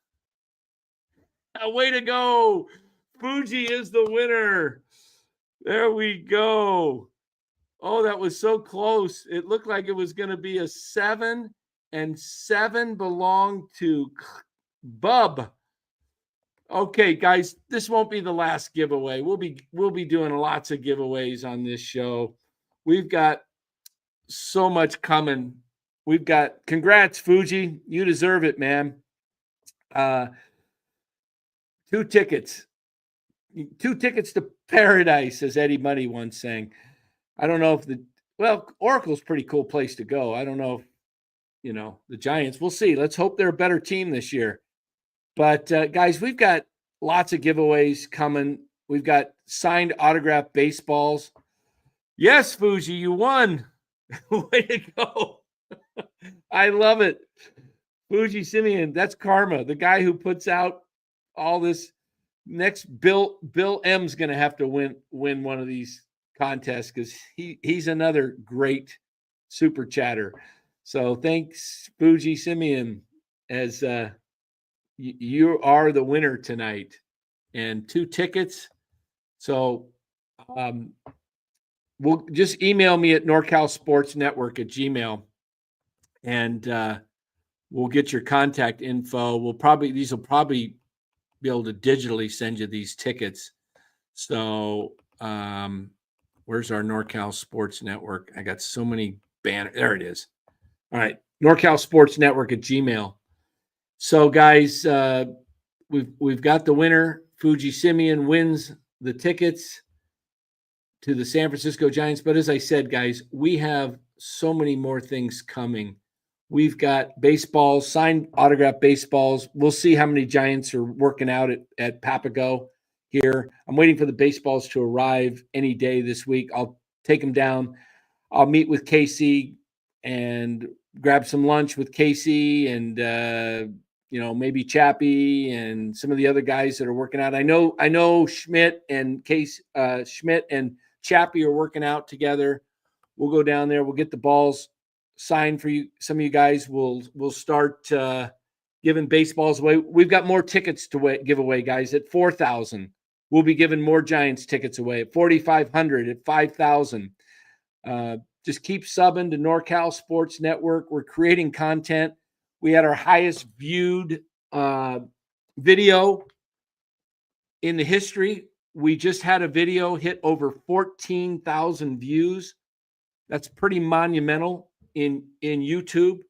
A: Way to go. Fuji is the winner. There we go. Oh, that was so close. It looked like it was going to be a 7, and 7 belonged to Bub. Okay, guys, this won't be the last giveaway. We'll be doing lots of giveaways on this show. We've got so much coming. We've got, congrats, Fuji. You deserve it, man. 2 tickets. 2 tickets to paradise, as Eddie Money once sang. I don't know if Oracle's a pretty cool place to go. I don't know if, the Giants. We'll see. Let's hope they're a better team this year. But, guys, we've got lots of giveaways coming. We've got signed autographed baseballs. Yes, Fuji, you won. Way to go. I love it. Fuji Simeon, that's karma. The guy who puts out all this. Next, Bill M's going to have to win one of these contests because he's another great super chatter. So thanks, Fuji Simeon, as you are the winner tonight, and 2 tickets. So we'll just email me at norcalsportsnetwork@gmail.com, and we'll get your contact info. These will probably be able to digitally send you these tickets. So where's our NorCal Sports Network? I got so many banners. There it is. All right, norcalsportsnetwork@gmail.com. So, guys, we've got the winner. Fuji Simeon wins the tickets to the San Francisco Giants. But as I said, guys, we have so many more things coming. We've got baseballs, signed autographed baseballs. We'll see how many Giants are working out at Papago here. I'm waiting for the baseballs to arrive any day this week. I'll take them down. I'll meet with Casey and grab some lunch with Casey and maybe Chappie and some of the other guys that are working out. I know Schmidt and Schmidt and Chappie are working out together. We'll go down there. We'll get the balls signed for you. Some of you guys will start giving baseballs away. We've got more tickets to give away, guys. At 4,000, we'll be giving more Giants tickets away. At 4,500, at 5,000. Just keep subbing to NorCal Sports Network. We're creating content. We had our highest viewed video in the history. We just had a video hit over 14,000 views. That's pretty monumental in YouTube.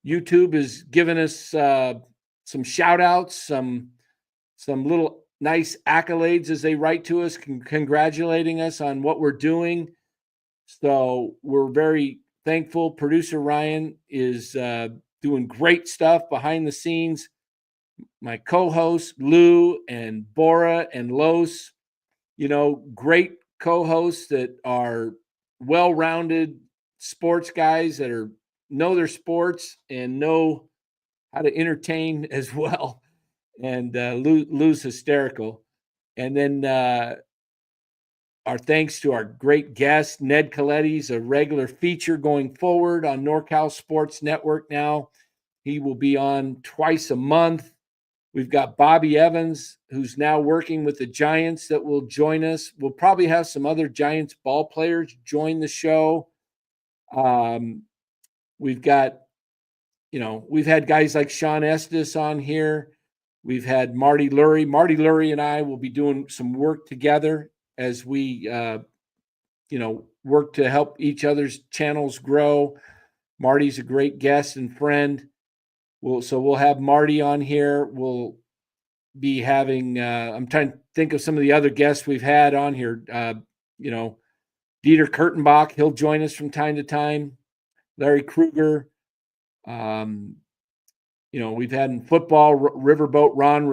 A: YouTube is giving us some shout outs, some little nice accolades as they write to us, congratulating us on what we're doing. So we're very thankful. Producer Ryan is doing great stuff behind the scenes. My co-hosts, Lou and Bora and Los, great co-hosts that are well-rounded sports guys that know their sports and know how to entertain as well. And Lou's hysterical. And then our thanks to our great guest, Ned Coletti's a regular feature going forward on NorCal Sports Network now. He will be on twice a month. We've got Bobby Evans, who's now working with the Giants, that will join us. We'll probably have some other Giants ball players join the show. We've got, we've had guys like Sean Estes on here. We've had Marty Lurie. Marty Lurie and I will be doing some work together as we, work to help each other's channels grow. Marty's a great guest and friend. We'll have Marty on here. We'll be having, I'm trying to think of some of the other guests we've had on here. Dieter Kurtenbach, he'll join us from time to time. Larry Kruger. We've had in football, Riverboat Ron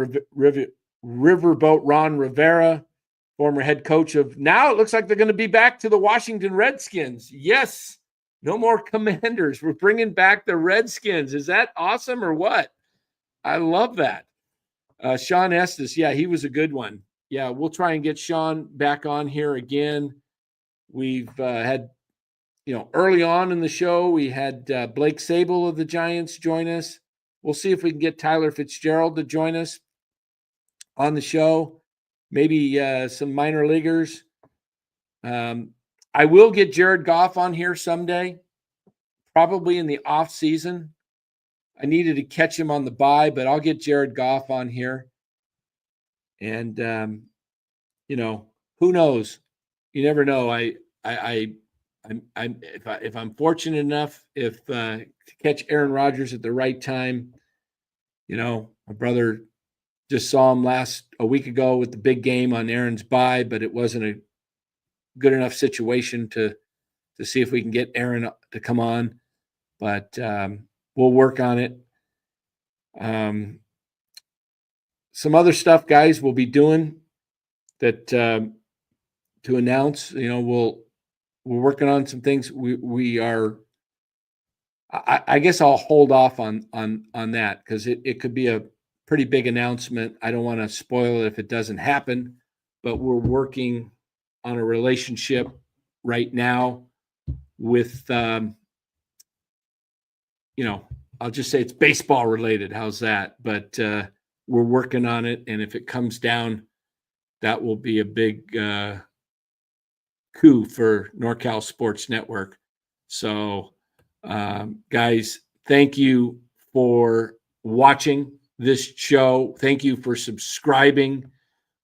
A: Rivera, former head coach of, now it looks like they're going to be back to the Washington Redskins. Yes. No more Commanders. We're bringing back the Redskins. Is that awesome or what? I love that. Sean Estes. Yeah, he was a good one. Yeah, we'll try and get Sean back on here again. We've had, early on in the show, we had Blake Sable of the Giants join us. We'll see if we can get Tyler Fitzgerald to join us on the show. Maybe some minor leaguers. I will get Jared Goff on here someday, probably in the off season. I needed to catch him on the bye, but I'll get Jared Goff on here. And who knows? You never know. If I'm fortunate enough, to catch Aaron Rodgers at the right time, my brother just saw him a week ago with the big game on Aaron's bye, but it wasn't a good enough situation to see if we can get Aaron to come on, but we'll work on it. Some other stuff, guys, we'll be doing that to announce. We're working on some things. We are. I guess I'll hold off on that because it could be a pretty big announcement. I don't want to spoil it if it doesn't happen, but we're working on a relationship right now with, I'll just say it's baseball related. How's that? But we're working on it. And if it comes down, that will be a big coup for NorCal Sports Network. So, guys, thank you for watching this show. Thank you for subscribing.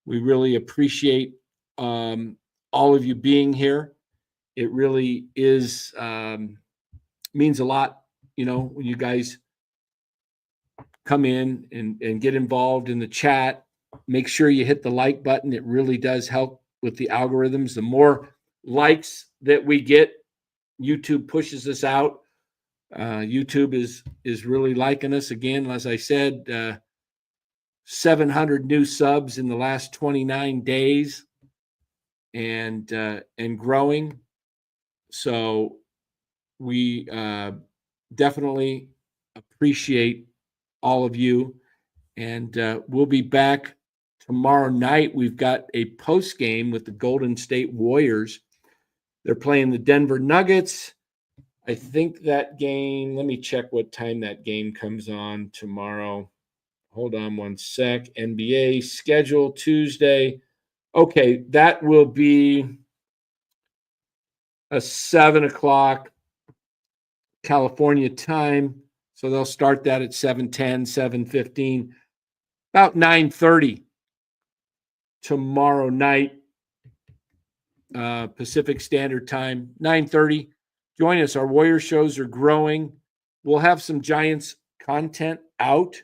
A: We really appreciate all of you being here. It really is means a lot, when you guys come in and get involved in the chat. Make sure you hit the like button. It really does help with the algorithms. The more likes that we get, YouTube pushes us out. YouTube is really liking us. Again, as I said, 700 new subs in the last 29 days. And growing. So we definitely appreciate all of you. And we'll be back tomorrow night. We've got a post game with the Golden State Warriors. They're playing the Denver Nuggets. I think that game, let me check what time that game comes on tomorrow. Hold on one sec. NBA schedule Tuesday. Okay, that will be a 7 o'clock California time. So they'll start that at 7:10, 7:15, about 9:30 tomorrow night, Pacific Standard Time, 9:30. Join us. Our Warrior shows are growing. We'll have some Giants content out.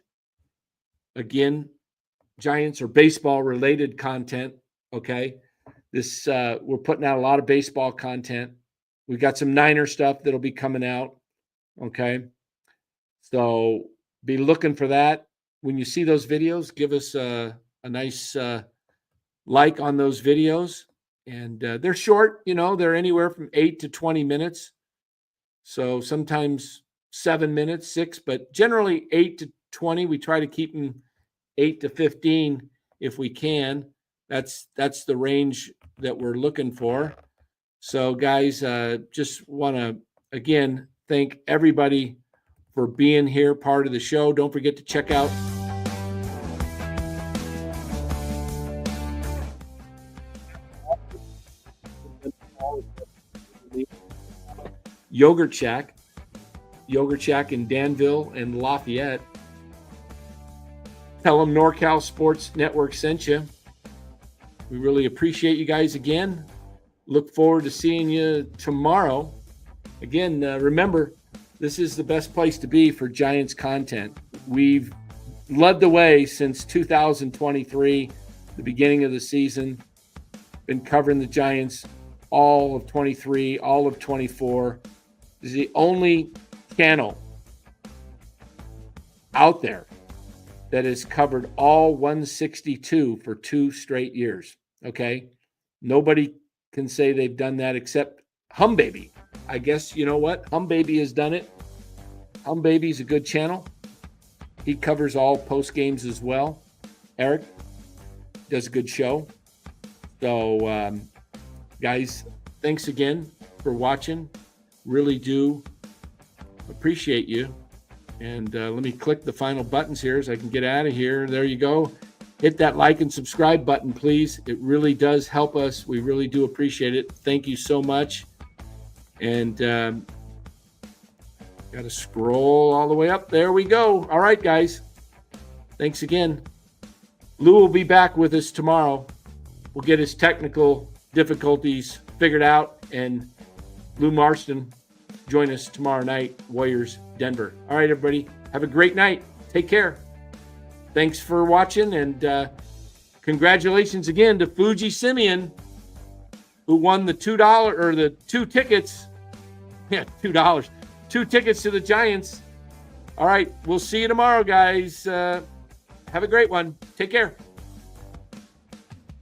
A: Again, Giants or baseball related content. Okay. This we're putting out a lot of baseball content. We've got some Niner stuff that'll be coming out. Okay. So be looking for that. When you see those videos, give us a nice like on those videos. And they're short, they're anywhere from 8 to 20 minutes. So sometimes 7 minutes, 6, but generally 8 to 20. We try to keep them 8 to 15 if we can. That's the range that we're looking for. So guys, just want to, again, thank everybody for being here, part of the show. Don't forget to check out Yogurtshack in Danville and Lafayette. Tell them NorCal Sports Network sent you. We really appreciate you guys again. Look forward to seeing you tomorrow. Again, remember, this is the best place to be for Giants content. We've led the way since 2023, the beginning of the season. Been covering the Giants all of 23, all of 24. This is the only channel out there that has covered all 162 for 2 straight years. Okay? Nobody can say they've done that except Hum Baby. I guess you know what? Hum Baby has done it. Hum Baby's a good channel. He covers all post games as well. Eric does a good show. So, guys, thanks again for watching. Really do appreciate you. And let me click the final buttons here so I can get out of here. There you go. Hit that like and subscribe button, please. It really does help us. We really do appreciate it. Thank you so much. And got to scroll all the way up. There we go. All right, guys. Thanks again. Lou will be back with us tomorrow. We'll get his technical difficulties figured out. And Lou Marston, join us tomorrow night, Warriors, Denver. All right, everybody. Have a great night. Take care. Thanks for watching. And congratulations again to Fuji Simeon, who won the $2 or the 2 tickets. Yeah, $2. 2 tickets to the Giants. All right. We'll see you tomorrow, guys. Have a great one. Take care.